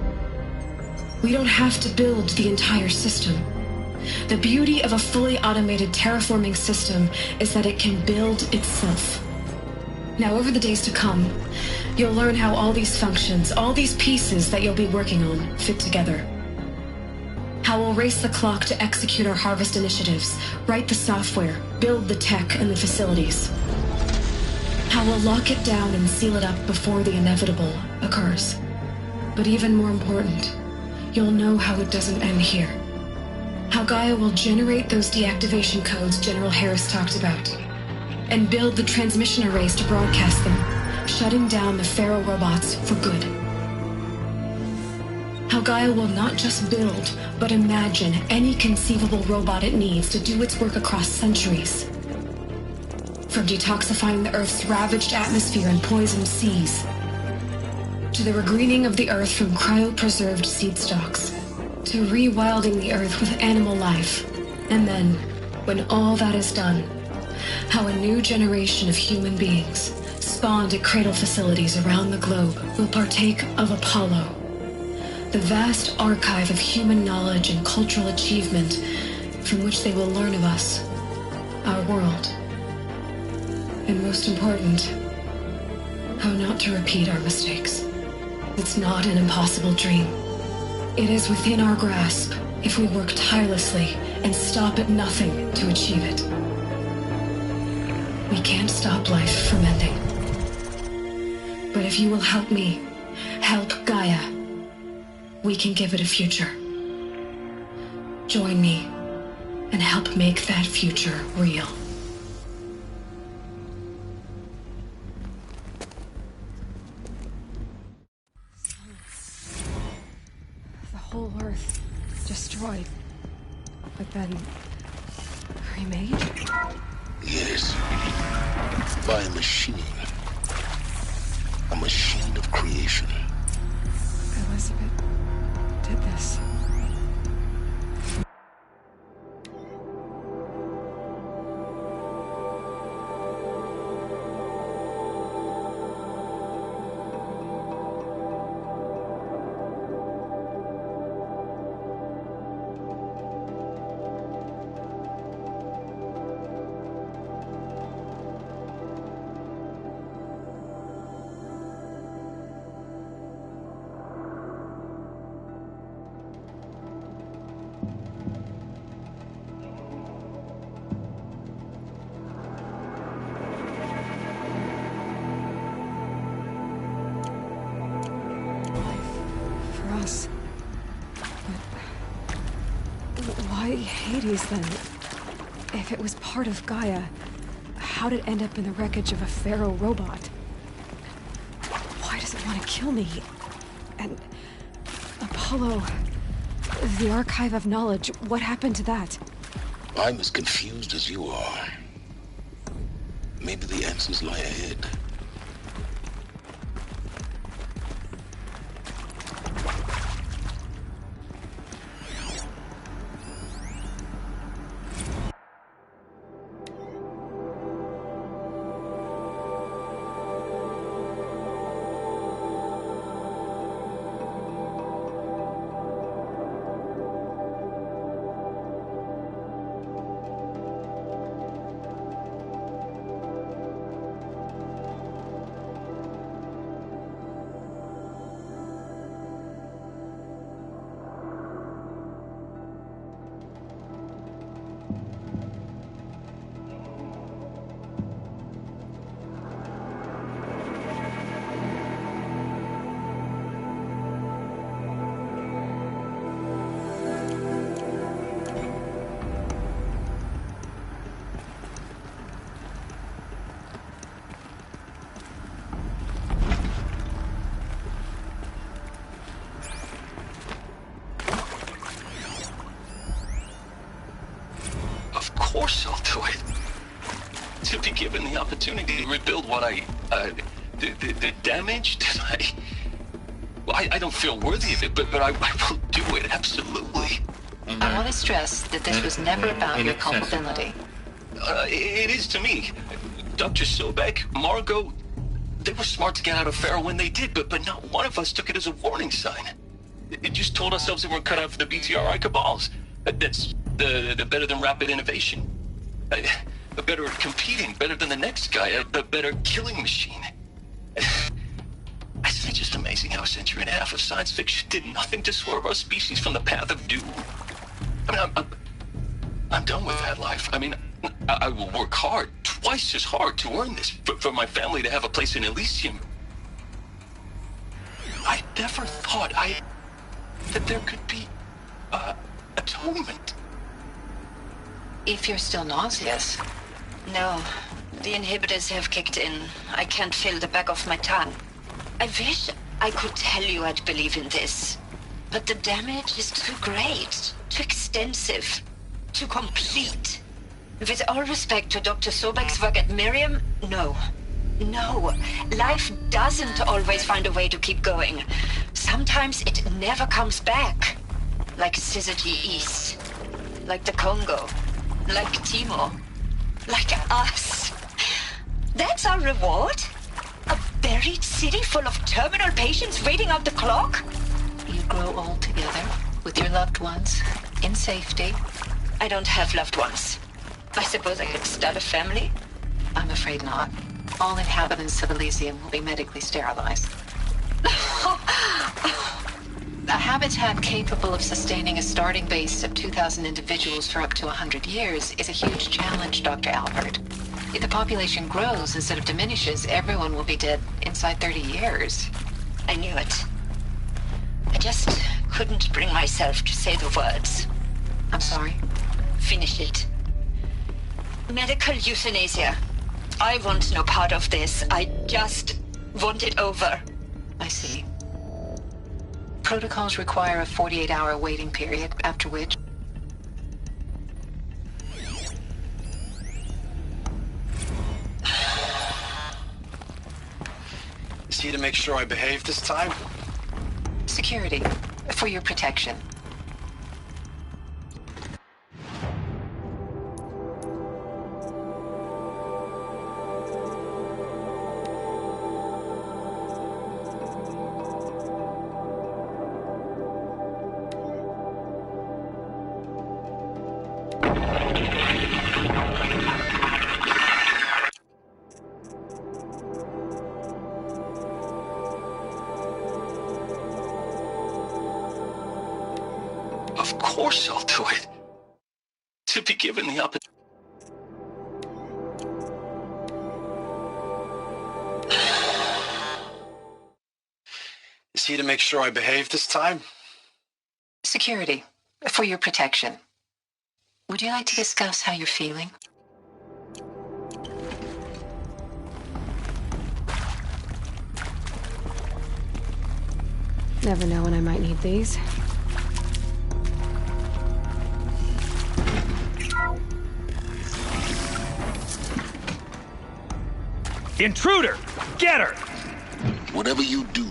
We don't have to build the entire system. The beauty of a fully automated terraforming system is that it can build itself. Now, over the days to come, you'll learn how all these functions, all these pieces that you'll be working on, fit together. How we'll race the clock to execute our harvest initiatives, write the software, build the tech and the facilities. How we'll lock it down and seal it up before the inevitable occurs. But even more important, you'll know how it doesn't end here. How Gaia will generate those deactivation codes General Harris talked about, and build the transmission arrays to broadcast them, shutting down the Pharaoh robots for good. How Gaia will not just build, but imagine any conceivable robot it needs to do its work across centuries. From detoxifying the Earth's ravaged atmosphere and poisoned seas, to the regreening of the Earth from cryopreserved seed stalks, to rewilding the Earth with animal life. And then, when all that is done, how a new generation of human beings, spawned at cradle facilities around the globe, will partake of Apollo, the vast archive of human knowledge and cultural achievement from which they will learn of us, our world. And most important, how not to repeat our mistakes. It's not an impossible dream. It is within our grasp if we work tirelessly and stop at nothing to achieve it. We can't stop life from ending. But if you will help me, help Gaia, we can give it a future. Join me and help make that future real. The whole Earth destroyed, but then remade? Yes. By a machine. A machine of creation. Elizabeth did this. But why Hades then? If it was part of Gaia, how'd it end up in the wreckage of a Pharaoh robot? Why does it want to kill me? And Apollo, the Archive of Knowledge, what happened to that? I'm as confused as you are. Maybe the answers lie ahead. Of course I'll do it. To be given the opportunity to rebuild what the damage that I don't feel worthy of it, but I will do it, absolutely. I want to stress that this was never about your culpability. It is to me. Dr. Sobek, Margot, they were smart to get out of Pharaoh when they did, but not one of us took it as a warning sign. It just told ourselves that we're cut out for the BTRI cabals. That's the better than rapid innovation. A better at competing, better than the next guy, a better killing machine. Isn't it just amazing how a century and a half of science fiction did nothing to swerve our species from the path of doom? I mean, I'm done with that life. I mean, I will work hard, twice as hard to earn this, for my family to have a place in Elysium. I never thought that there could be atonement. If you're still nauseous. No, the inhibitors have kicked in. I can't feel the back of my tongue. I wish I could tell you I'd believe in this. But the damage is too great, too extensive, too complete. With all respect to Dr. Sobek's work at Miriam, no. No, life doesn't always find a way to keep going. Sometimes it never comes back. Like Syzygy East. Like the Congo. Like Timor. Like us. That's our reward? A buried city full of terminal patients waiting out the clock? You grow old together, with your loved ones, in safety. I don't have loved ones. I suppose I could start a family? I'm afraid not. All inhabitants of Elysium will be medically sterilized. A habitat capable of sustaining a starting base of 2,000 individuals for up to 100 years is a huge challenge, Dr. Albert. If the population grows instead of diminishes, everyone will be dead inside 30 years. I knew it. I just couldn't bring myself to say the words. I'm sorry? Finish it. Medical euthanasia. I want no part of this. I just want it over. I see. Protocols require a 48-hour waiting period, after which... Is he to make sure I behave this time? Security, for your protection. Of course I'll do it. To be given the opportunity. Is he to make sure I behave this time? Security, for your protection. Would you like to discuss how you're feeling? Never know when I might need these. Intruder! Get her! Whatever you do,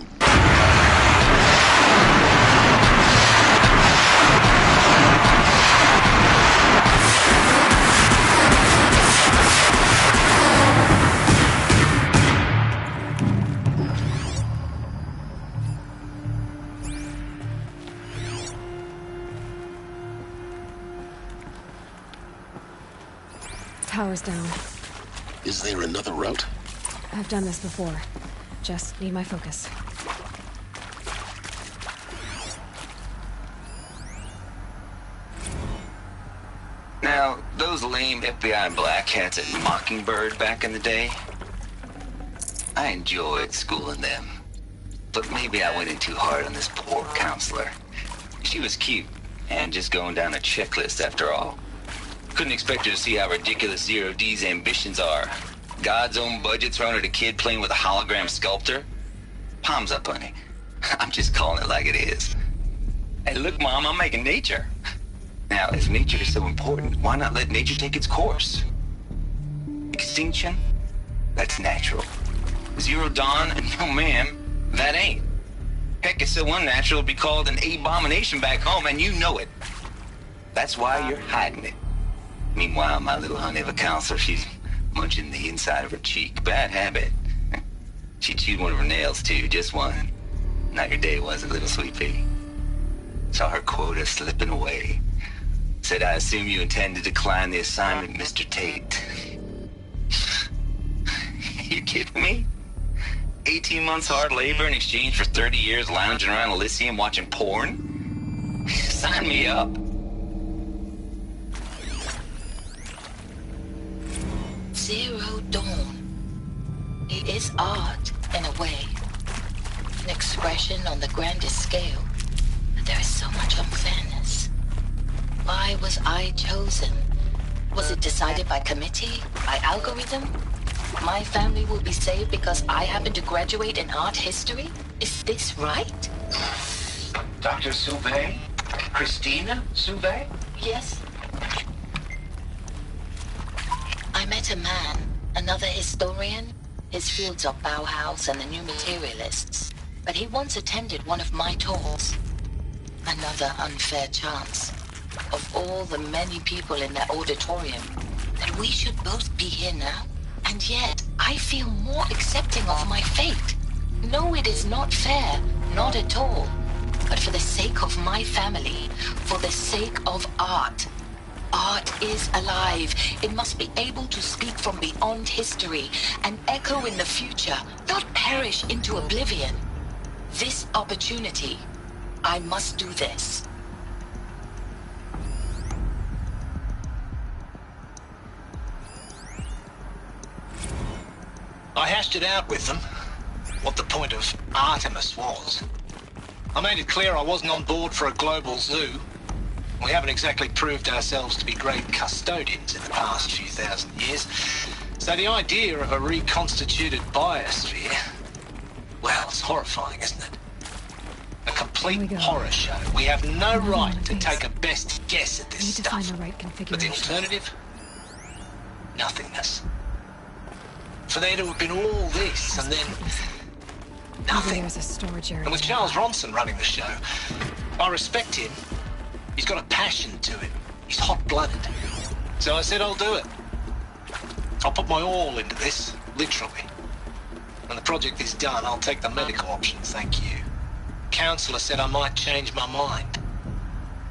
Tower's down. is there another route? I've done this before. Just need my focus. Now, those lame FBI black hats at Mockingbird back in the day, I enjoyed schooling them. But maybe I went in too hard on this poor counselor. She was cute, and just going down a checklist after all. Couldn't expect her to see how ridiculous Zero D's ambitions are. God's own budget thrown at a kid playing with a hologram sculptor? Palms up, honey. I'm just calling it like it is. Hey, look, Mom, I'm making nature. Now, if nature is so important, why not let nature take its course? Extinction? That's natural. Zero Dawn? No, ma'am, that ain't. Heck, it's so unnatural it'd be called an abomination back home, and you know it. That's why you're hiding it. Meanwhile, my little honey of a counselor, she's munching the inside of her cheek. Bad habit. She chewed one of her nails, too, just one. Not your day, was it, little sweet pea? Saw her quota slipping away. Said, I assume you intend to decline the assignment, Mr. Tate. You kidding me? 18 months hard labor in exchange for 30 years lounging around Elysium watching porn? Sign me up. Zero Dawn. It is art, in a way. An expression on the grandest scale. But there is so much unfairness. Why was I chosen? Was it decided by committee? By algorithm? My family will be saved because I happen to graduate in art history? Is this right? Dr. Sauvé? Christina Sauvé? Yes. I met a man, another historian. His fields are Bauhaus and the New Materialists. But he once attended one of my talks. Another unfair chance. Of all the many people in that auditorium, that we should both be here now. And yet, I feel more accepting of my fate. No, it is not fair. Not at all. But for the sake of my family, for the sake of art. Art is alive. It must be able to speak from beyond history and echo in the future, not perish into oblivion. This opportunity, I must do this. I hashed it out with them, what the point of Artemis was. I made it clear I wasn't on board for a global zoo. We haven't exactly proved ourselves to be great custodians in the past few thousand years. So the idea of a reconstituted biosphere, well, it's horrifying, isn't it? A complete horror show. We have no right to take a best guess at this stuff. Find the right But the alternative? Nothingness. For there to have been all this, and then nothing. There's a storage area. And with Charles Ronson running the show, I respect him. He's got a passion to him. He's hot-blooded. So I said I'll do it. I'll put my all into this, literally. When the project is done, I'll take the medical option, thank you. Counselor said I might change my mind.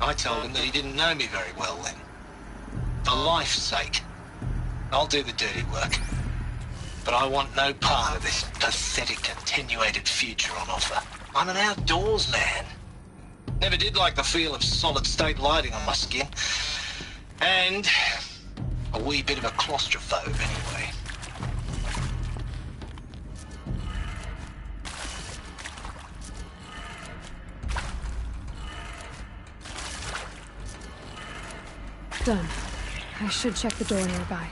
I told him that he didn't know me very well then. For life's sake, I'll do the dirty work. But I want no part of this pathetic attenuated future on offer. I'm an outdoors man. Never did like the feel of solid-state lighting on my skin. And a wee bit of a claustrophobe anyway. Done. I should check the door nearby.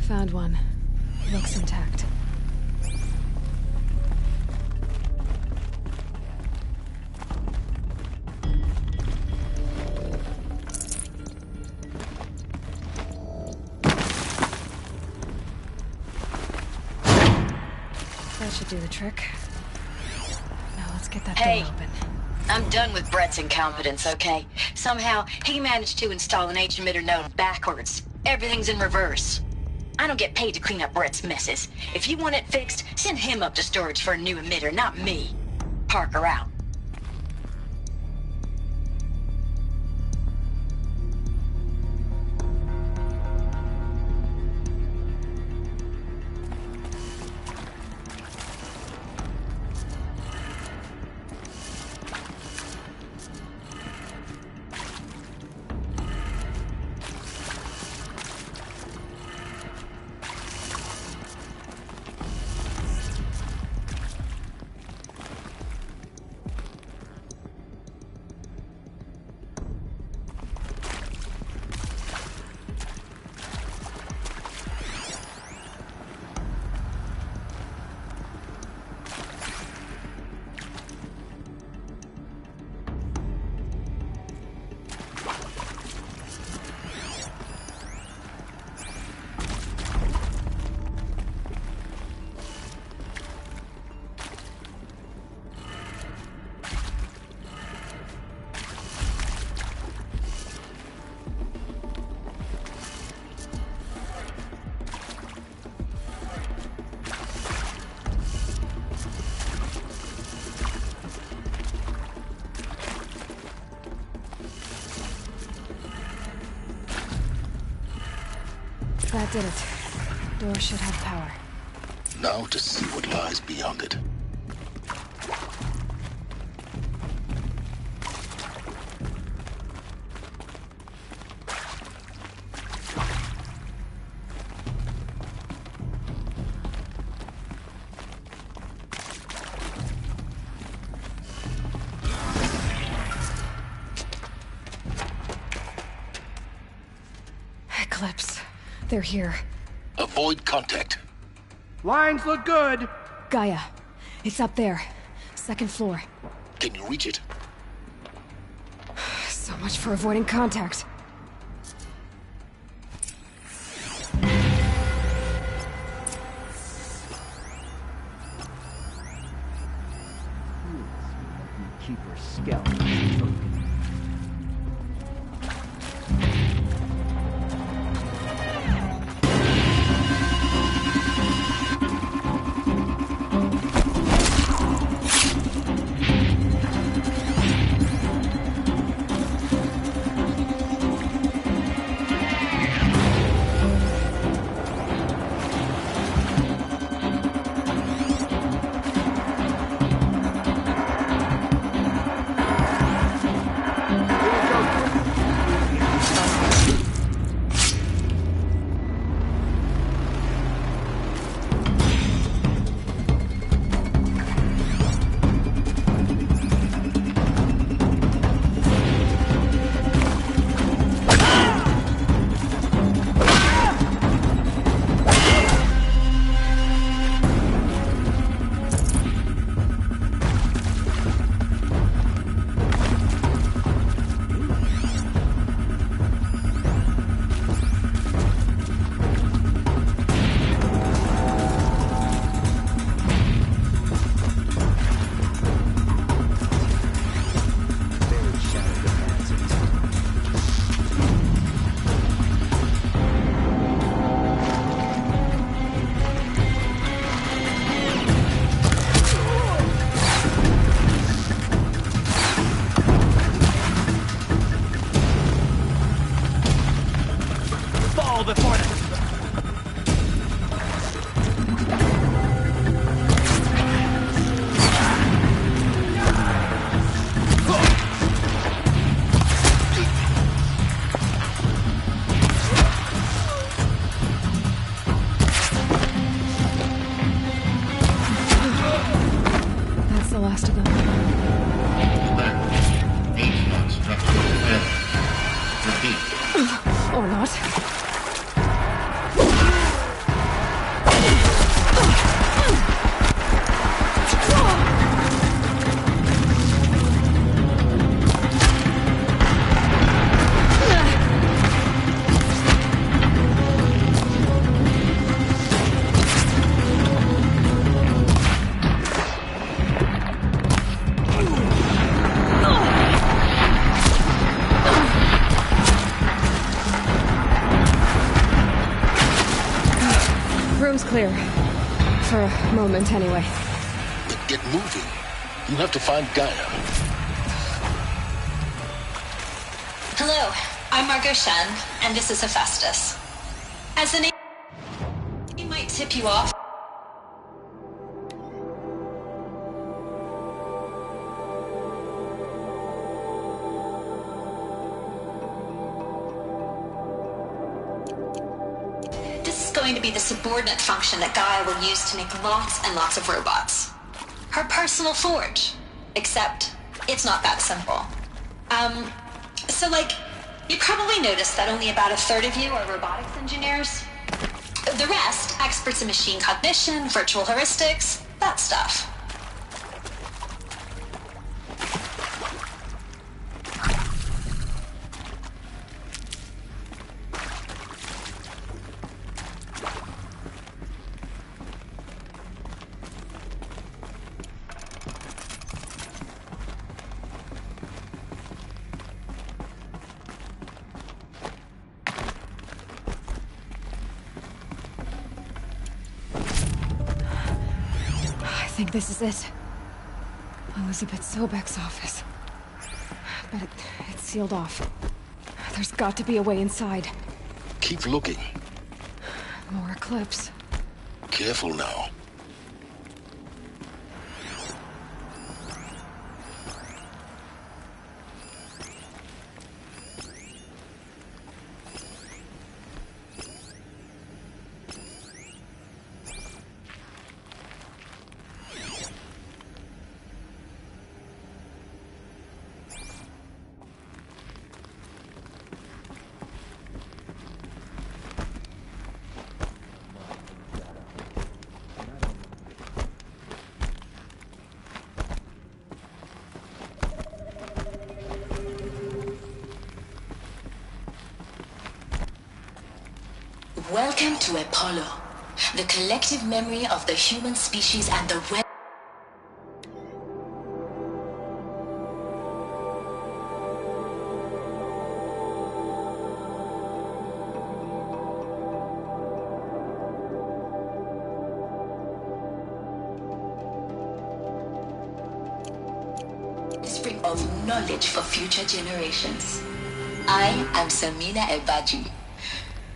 Found one. Looks intact. That should do the trick. Now let's get that door open. I'm done with Brett's incompetence, okay? Somehow, he managed to install an H-emitter node backwards. Everything's in reverse. I don't get paid to clean up Brett's messes. If you want it fixed, send him up to storage for a new emitter, not me. Parker out. That did it. Door should have power. Now to see what lies beyond it. Eclipse. They're here. Avoid contact. Lines look good. Gaia. It's up there. Second floor. Can you reach it? So much for avoiding contact. Keeper scalp. clear. For a moment, anyway. Then get moving. You have to find Gaia. Hello, I'm Margot Shen, and this is Hephaestus. As the name might tip you off, this is going to be the subordinate function that Gaia will use to make lots and lots of robots. Her personal forge. Except, it's not that simple. So you probably noticed that only about a third of you are robotics engineers. The rest, experts in machine cognition, virtual heuristics, that stuff. I think this is it. Elizabeth Sobek's office. But it's sealed off. There's got to be a way inside. Keep looking. More Eclipse. Careful now. Welcome to Apollo, the collective memory of the human species and the web. Spring of knowledge for future generations. I am Samina Ebaji.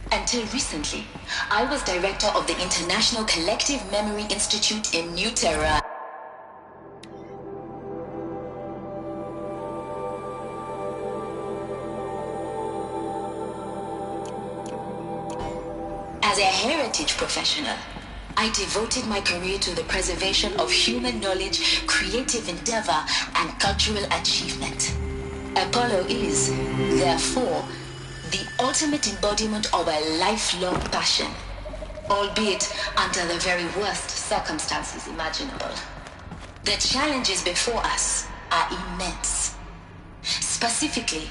Until recently, I was director of the International Collective Memory Institute in New Terra. As a heritage professional, I devoted my career to the preservation of human knowledge, creative endeavor, and cultural achievement. Apollo is, therefore, the ultimate embodiment of a lifelong passion, albeit under the very worst circumstances imaginable. The challenges before us are immense. Specifically,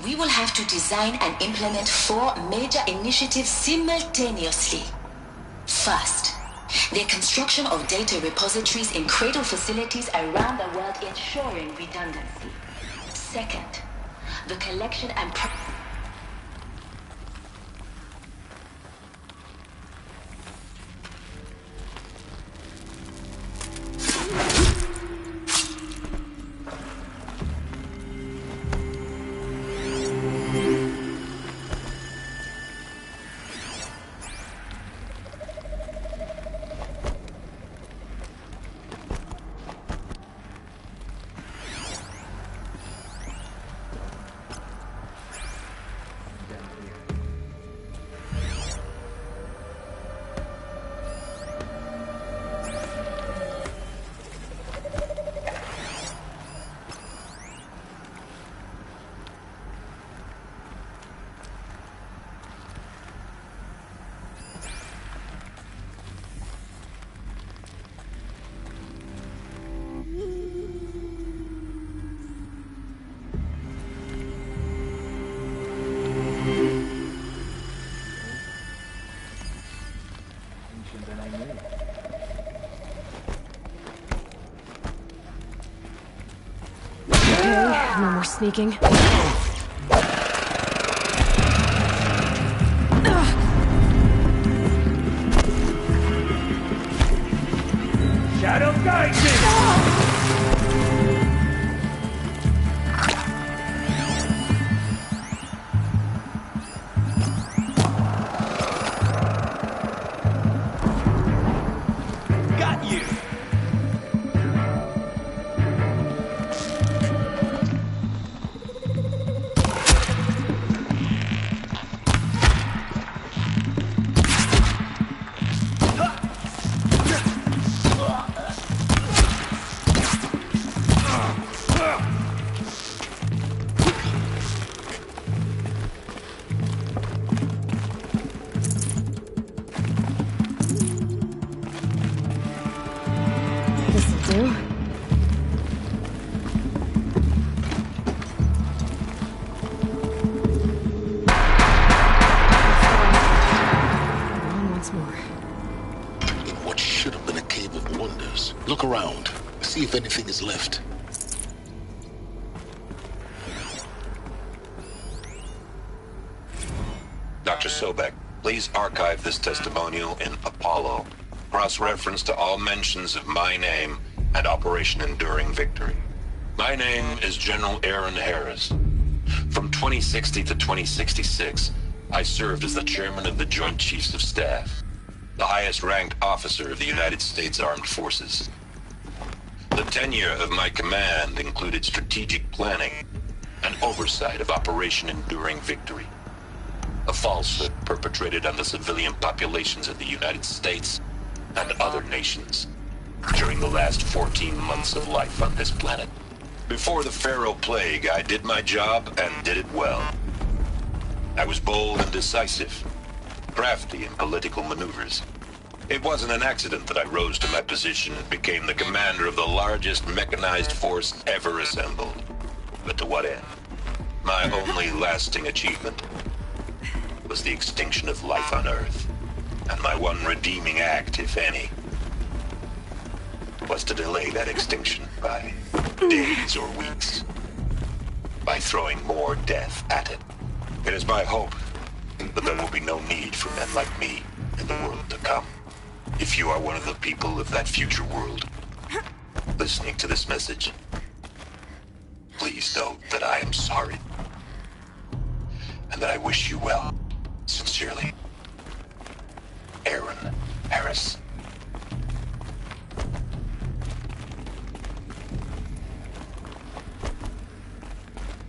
we will have to design and implement 4 major initiatives simultaneously. First, the construction of data repositories in cradle facilities around the world, ensuring redundancy. Second, the collection and No more sneaking. Guide me! Look around. See if anything is left. Dr. Sobek, please archive this testimonial in Apollo. Cross-reference to all mentions of my name and Operation Enduring Victory. My name is General Aaron Harris. From 2060 to 2066, I served as the chairman of the Joint Chiefs of Staff, the highest-ranked officer of the United States Armed Forces. The tenure of my command included strategic planning and oversight of Operation Enduring Victory, a falsehood perpetrated on the civilian populations of the United States and other nations during the last 14 months of life on this planet. Before the Pharaoh Plague, I did my job and did it well. I was bold and decisive, crafty in political maneuvers. It wasn't an accident that I rose to my position and became the commander of the largest mechanized force ever assembled. But to what end? My only lasting achievement was the extinction of life on Earth. And my one redeeming act, if any, was to delay that extinction by days or weeks, by throwing more death at it. It is my hope that there will be no need for men like me in the world to come. If you are one of the people of that future world listening to this message, please know that I am sorry and that I wish you well. Sincerely, Aaron Harris.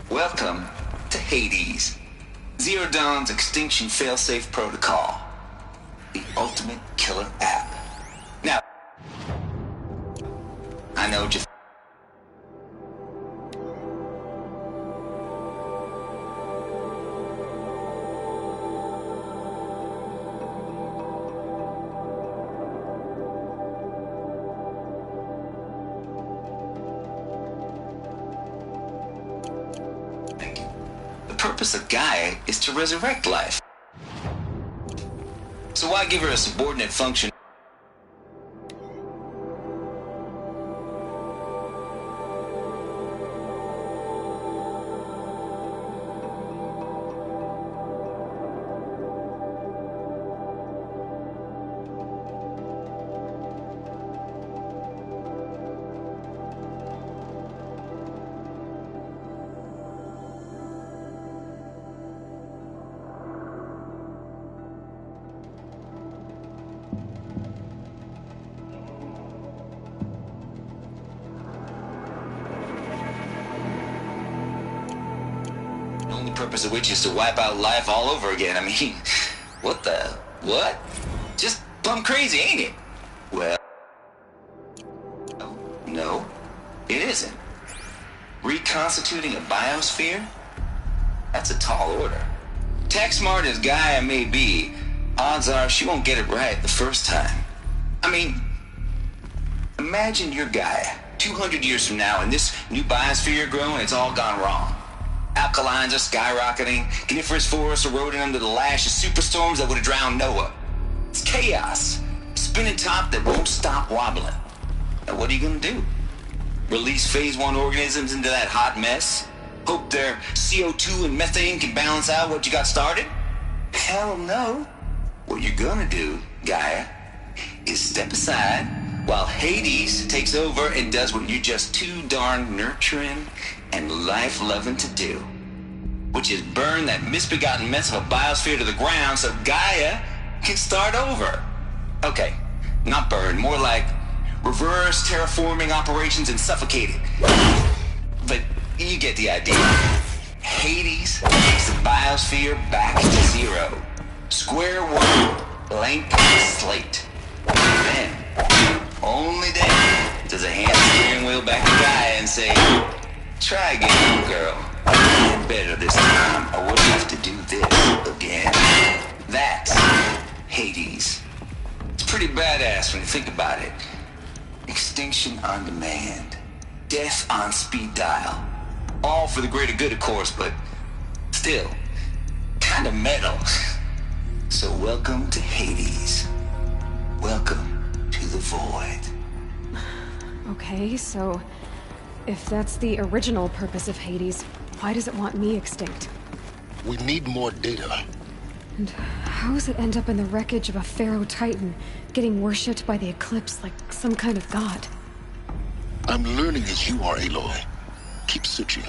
Welcome to Hades, Zero Dawn's extinction failsafe protocol. The ultimate killer app. Now, I know just the purpose of Gaia is to resurrect life. So why give her a subordinate function? Purpose of which is to wipe out life all over again. I mean, what? Just plumb crazy, ain't it? Well, no, it isn't. Reconstituting a biosphere? That's a tall order. Tech smart as Gaia may be, odds are she won't get it right the first time. I mean, imagine you're Gaia 200 years from now and this new biosphere you're growing, it's all gone wrong. Alkalines are skyrocketing, coniferous forests eroding under the lash of superstorms that would have drowned Noah. It's chaos. Spinning top that won't stop wobbling. Now what are you gonna do? Release phase 1 organisms into that hot mess? Hope their CO2 and methane can balance out what you got started? Hell no. What you're gonna do, Gaia, is step aside, while Hades takes over and does what you're just too darn nurturing and life-loving to do, which is burn that misbegotten mess of a biosphere to the ground so Gaia can start over. Okay, not burn, more like reverse terraforming operations and suffocate it. But you get the idea. Hades takes the biosphere back to zero. Square one, blank slate. Then, only then, does a hand the steering wheel back to Gaia and say, try again, girl. Better this time. I wouldn't have to do this again. That's Hades. It's pretty badass when you think about it. Extinction on demand. Death on speed dial. All for the greater good, of course, but still, kind of metal. So welcome to Hades. Welcome to the void. Okay, so if that's the original purpose of Hades, why does it want me extinct? We need more data. And how does it end up in the wreckage of a Pharaoh Titan, getting worshipped by the Eclipse like some kind of god? I'm learning as you are, Aloy. Keep searching.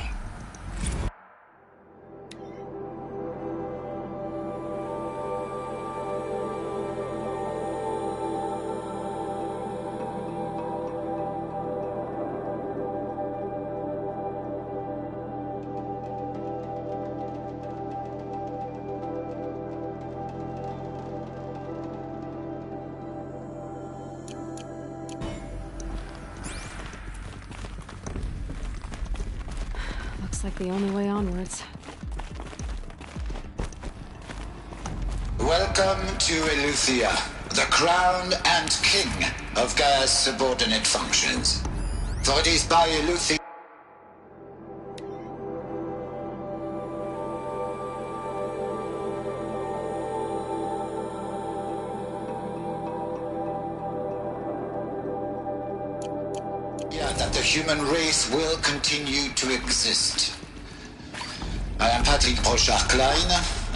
Looks like the only way onwards. Welcome to Eleuthia, the crown and king of Gaia's subordinate functions. For it is by Eleuthia that the human race will continue to exist. I am Patrick Brochard-Klein,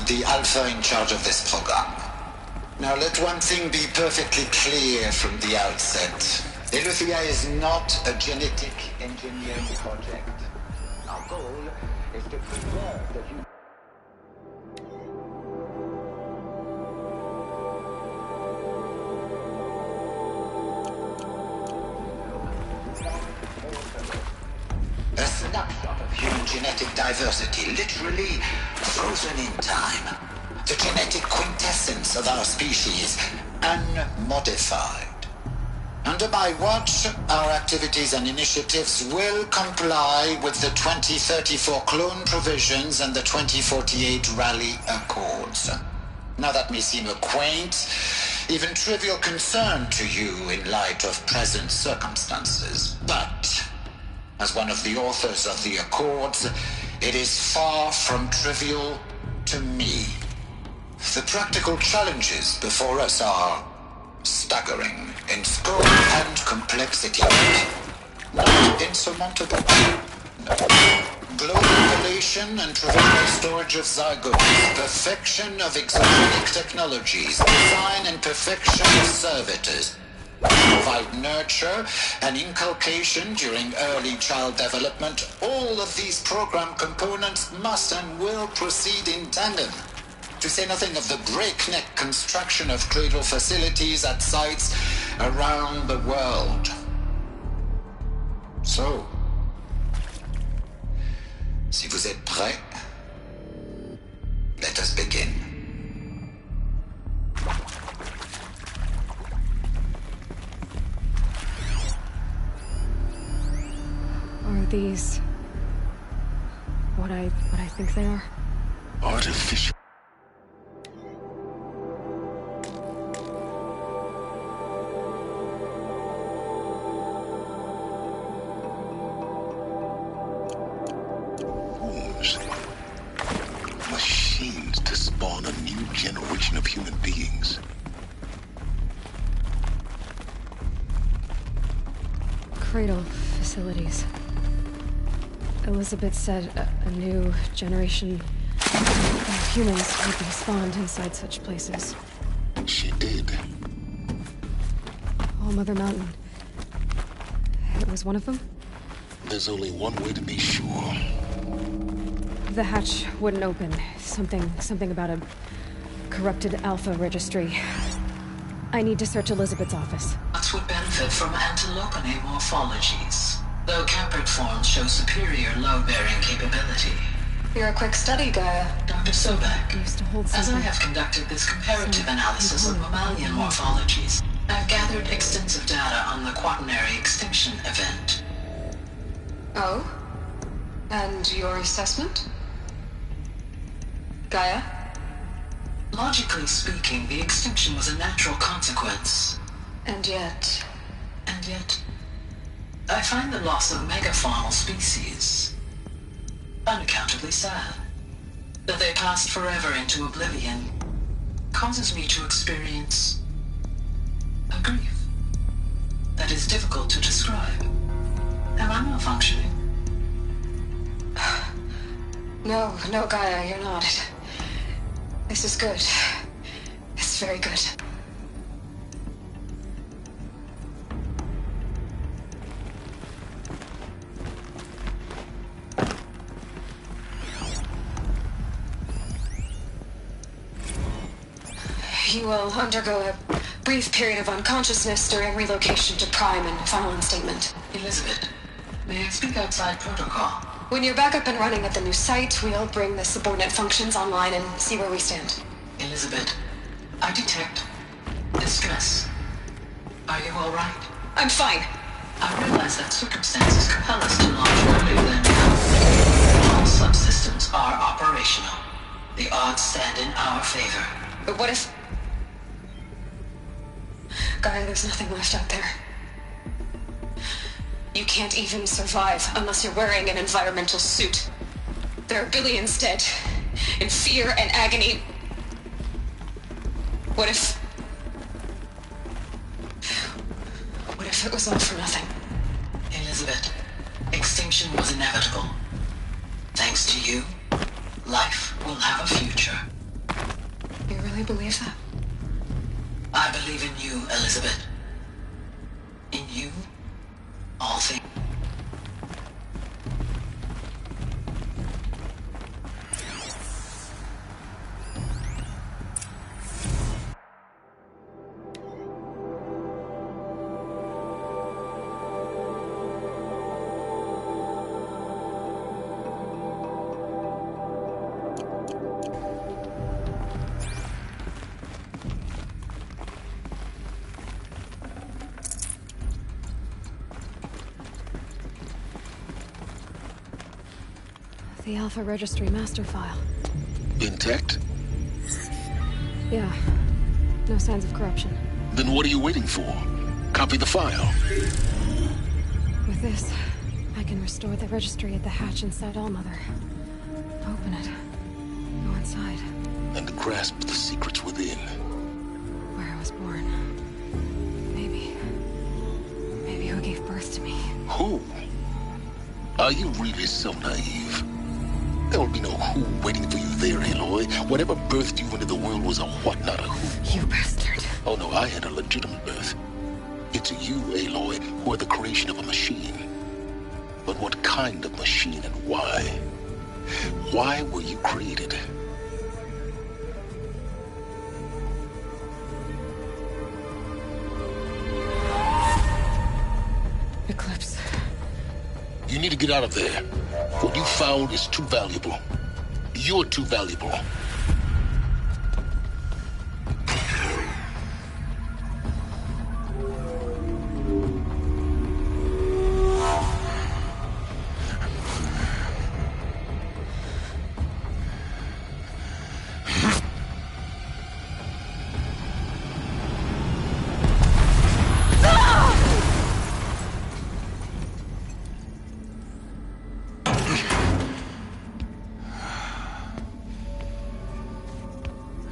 the Alpha in charge of this program. Now let one thing be perfectly clear from the outset. Eleuthia is not a genetic engineering project. Our goal is to preserve the human... A snapshot of human genetic diversity, literally frozen in time. The genetic quintessence of our species, unmodified. Under my watch, our activities and initiatives will comply with the 2034 clone provisions and the 2048 Raleigh Accords. Now that may seem a quaint, even trivial concern to you in light of present circumstances, but as one of the authors of the Accords, it is far from trivial to me. The practical challenges before us are staggering in scope and complexity, not insurmountable. Global relation and provisional storage of zygotes, perfection of exogenic technologies, design and perfection of servitors, provide nurture and inculcation during early child development. All of these program components must and will proceed in tandem. To say nothing of the breakneck construction of cradle facilities at sites around the world. So, si vous êtes prêts, let us begin. Are these what I think they are? Artificial. Machines to spawn a new generation of human beings. Cradle facilities. Elizabeth said a new generation of humans would be spawned inside such places. She did. All Mother Mountain it was one of them? There's only one way to be sure. The hatch wouldn't open. Something about a corrupted Alpha registry. I need to search Elizabeth's office. That would benefit from antilopine morphologies, though Campert forms show superior load-bearing capability. You're a quick study, Gaia. Dr. Sobek. Used to hold As I something. have conducted this comparative analysis of mammalian morphologies, I've gathered extensive data on the quaternary extinction event. Oh? And your assessment? Gaia? Logically speaking, the extinction was a natural consequence. And yet, I find the loss of megafaunal species unaccountably sad. That they passed forever into oblivion causes me to experience a grief that is difficult to describe. Am I malfunctioning? No, Gaia, you're not. This is good. It's very good. You will undergo a brief period of unconsciousness during relocation to Prime and final instatement. Elizabeth, may I speak outside protocol? When you're back up and running at the new site, we'll bring the subordinate functions online and see where we stand. Elizabeth, I detect distress. Are you all right? I'm fine. I realize that circumstances compel us to launch earlier than now. All subsystems are operational. The odds stand in our favor. But what if... Gaia, there's nothing left out there. You can't even survive unless you're wearing an environmental suit. There are billions dead, in fear and agony. What if it was all for nothing? Elizabeth, extinction was inevitable. Thanks to you, life will have a future. You really believe that? I believe in you, Elizabeth. In you, all things. The Alpha Registry master file. Intact? Yeah. No signs of corruption. Then what are you waiting for? Copy the file. With this, I can restore the registry at the hatch inside Allmother. Open it. Go inside. And grasp the secrets within. Where I was born. Maybe who gave birth to me. Who? Are you really so naive? There will be no who waiting for you there, Aloy. Whatever birthed you into the world was a what, not a who. You bastard. Oh no, I had a legitimate birth. It's you, Aloy, who are the creation of a machine. But what kind of machine and why? Why were you created? Eclipse. You need to get out of there. What you found is too valuable. You're too valuable.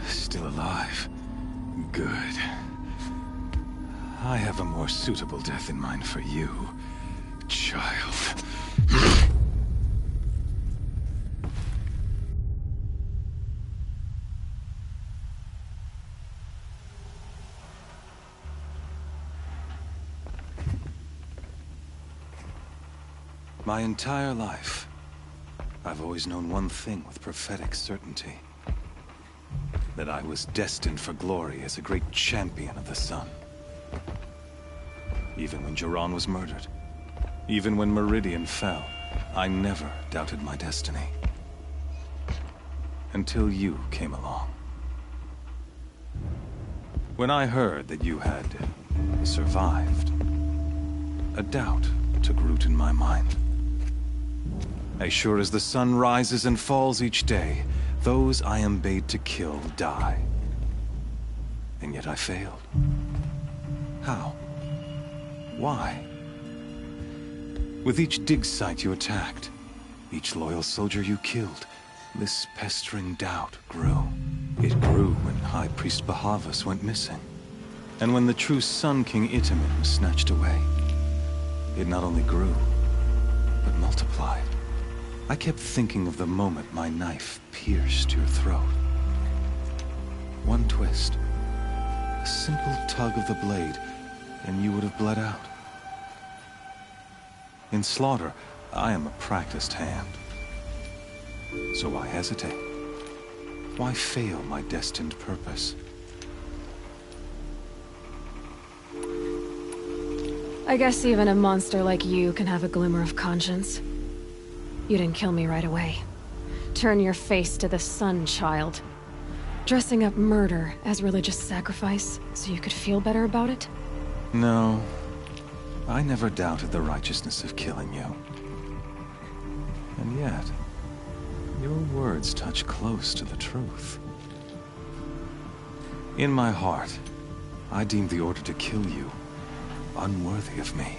Still alive. Good. I have a more suitable death in mind for you, child. My entire life, I've always known one thing with prophetic certainty. That I was destined for glory as a great champion of the sun. Even when Jiran was murdered, even when Meridian fell, I never doubted my destiny. Until you came along. When I heard that you had survived, a doubt took root in my mind. As sure as the sun rises and falls each day, those I am bade to kill die. And yet I failed. How? Why? With each dig site you attacked, each loyal soldier you killed, this pestering doubt grew. It grew when High Priest Bahavas went missing, and when the true Sun King Itamen was snatched away. It not only grew, but multiplied. I kept thinking of the moment my knife pierced your throat. One twist, a simple tug of the blade, and you would have bled out. In slaughter, I am a practiced hand. So why hesitate? Why fail my destined purpose? I guess even a monster like you can have a glimmer of conscience. You didn't kill me right away. Turn your face to the sun, child. Dressing up murder as religious sacrifice so you could feel better about it? No. I never doubted the righteousness of killing you. And yet, your words touch close to the truth. In my heart, I deemed the order to kill you unworthy of me.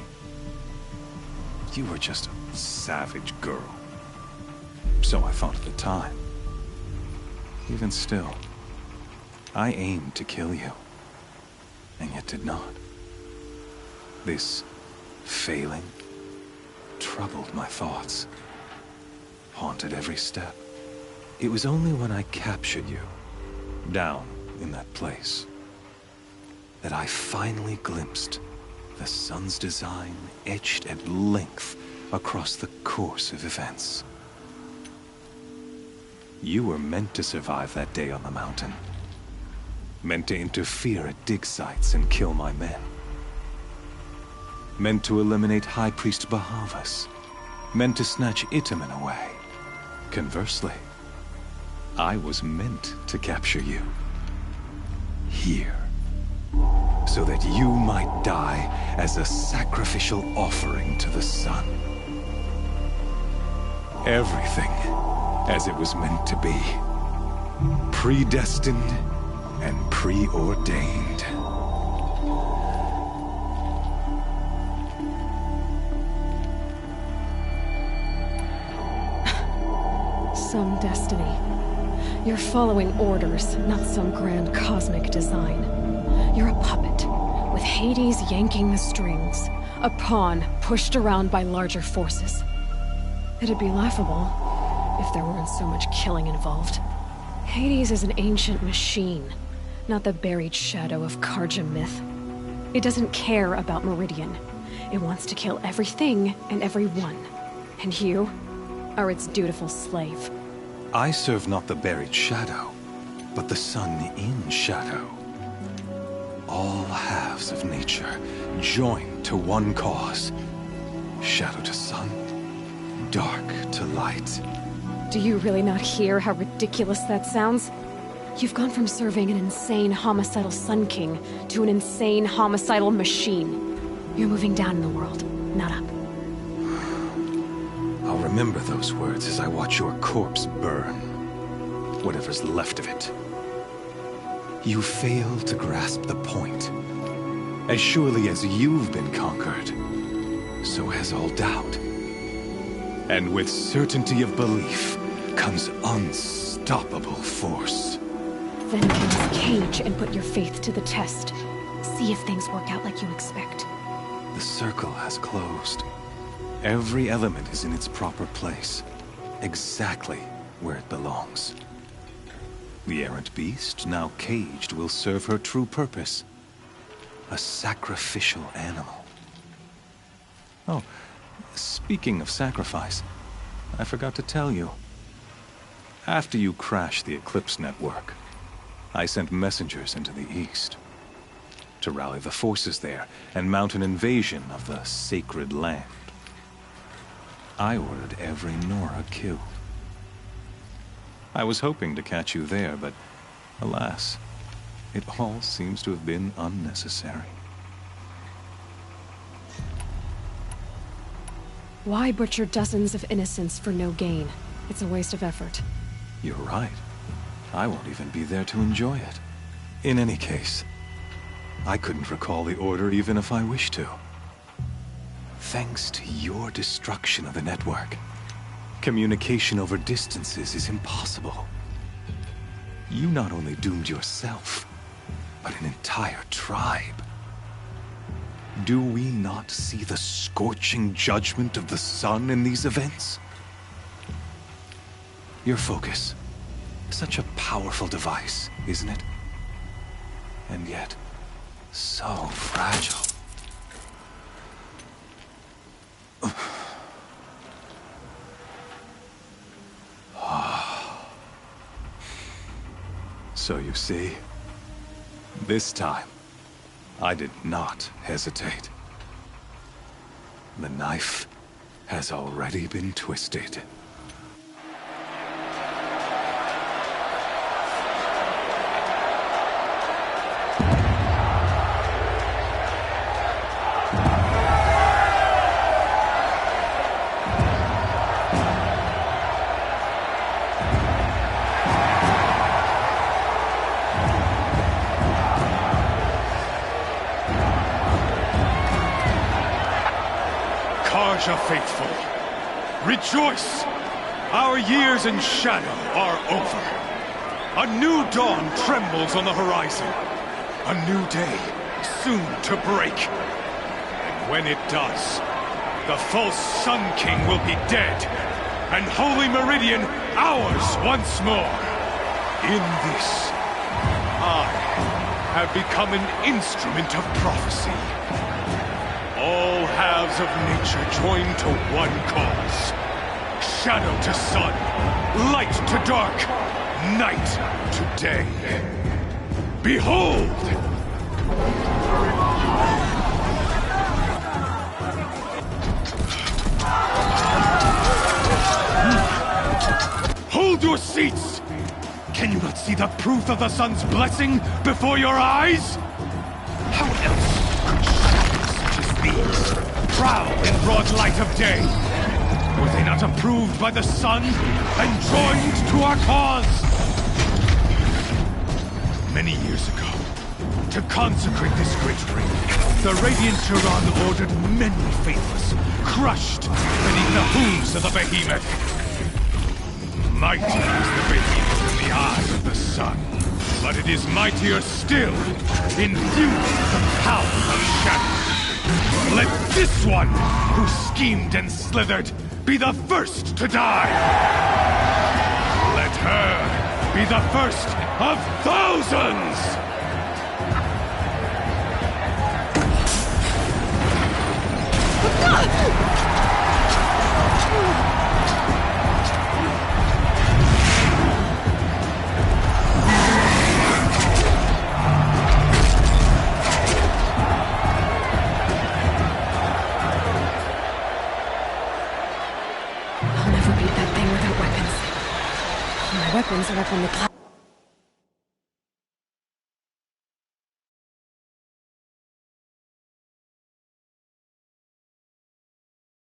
You were just a savage girl. So I thought at the time. Even still, I aimed to kill you, and yet did not. This failing troubled my thoughts, haunted every step. It was only when I captured you, down in that place, that I finally glimpsed the sun's design etched at length across the course of events. You were meant to survive that day on the mountain. Meant to interfere at dig sites and kill my men. Meant to eliminate High Priest Bahavas. Meant to snatch Itamen away. Conversely, I was meant to capture you. Here. So that you might die as a sacrificial offering to the sun. Everything as it was meant to be. Predestined and preordained. Some destiny. You're following orders, not some grand cosmic design. You're a puppet, with Hades yanking the strings. A pawn pushed around by larger forces. It'd be laughable if there weren't so much killing involved. Hades is an ancient machine, not the buried shadow of Karja myth. It doesn't care about Meridian. It wants to kill everything and everyone. And you are its dutiful slave. I serve not the buried shadow, but the sun in shadow. All halves of nature joined to one cause. Shadow to sun, dark to light. Do you really not hear how ridiculous that sounds? You've gone from serving an insane homicidal Sun King to an insane homicidal machine. You're moving down in the world, not up. I'll remember those words as I watch your corpse burn. Whatever's left of it. You fail to grasp the point. As surely as you've been conquered, so has all doubt. And with certainty of belief comes unstoppable force. Then get this cage and put your faith to the test. See if things work out like you expect. The circle has closed. Every element is in its proper place, exactly where it belongs. The errant beast, now caged, will serve her true purpose. A sacrificial animal. Oh, Speaking of sacrifice, I forgot to tell you. After you crashed the Eclipse network, I sent messengers into the east to rally the forces there and mount an invasion of the sacred land. I ordered every Nora killed. I was hoping to catch you there, but alas, it all seems to have been unnecessary. Why butcher dozens of innocents for no gain? It's a waste of effort. You're right. I won't even be there to enjoy it. In any case, I couldn't recall the order even if I wished to. Thanks to your destruction of the network, communication over distances is impossible. You not only doomed yourself, but an entire tribe. Do we not see the scorching judgment of the sun in these events? Your focus. Such a powerful device, isn't it? And yet, so fragile. So you see, this time, I did not hesitate. The knife has already been twisted. Karja faithful, rejoice! Our years in shadow are over. A new dawn trembles on the horizon. A new day soon to break. And when it does, the false Sun King will be dead, and Holy Meridian ours once more. In this, I have become an instrument of prophecy. All halves of nature join to one cause. Shadow to sun, light to dark, night to day. Behold! Hold your seats! Can you not see the proof of the sun's blessing before your eyes? How else could shadows such as these prowl in broad light of day? Were they not approved by the sun and joined to our cause? Many years ago, to consecrate this great ring, the Radiant Turan ordered many faithless, crushed beneath the hooves of the behemoth. Mighty is the behemoth in the eye of the sun, but it is mightier still, infused with the power of shadow. Let this one, who schemed and slithered, be the first to die! Let her be the first of thousands! Weapons are up on the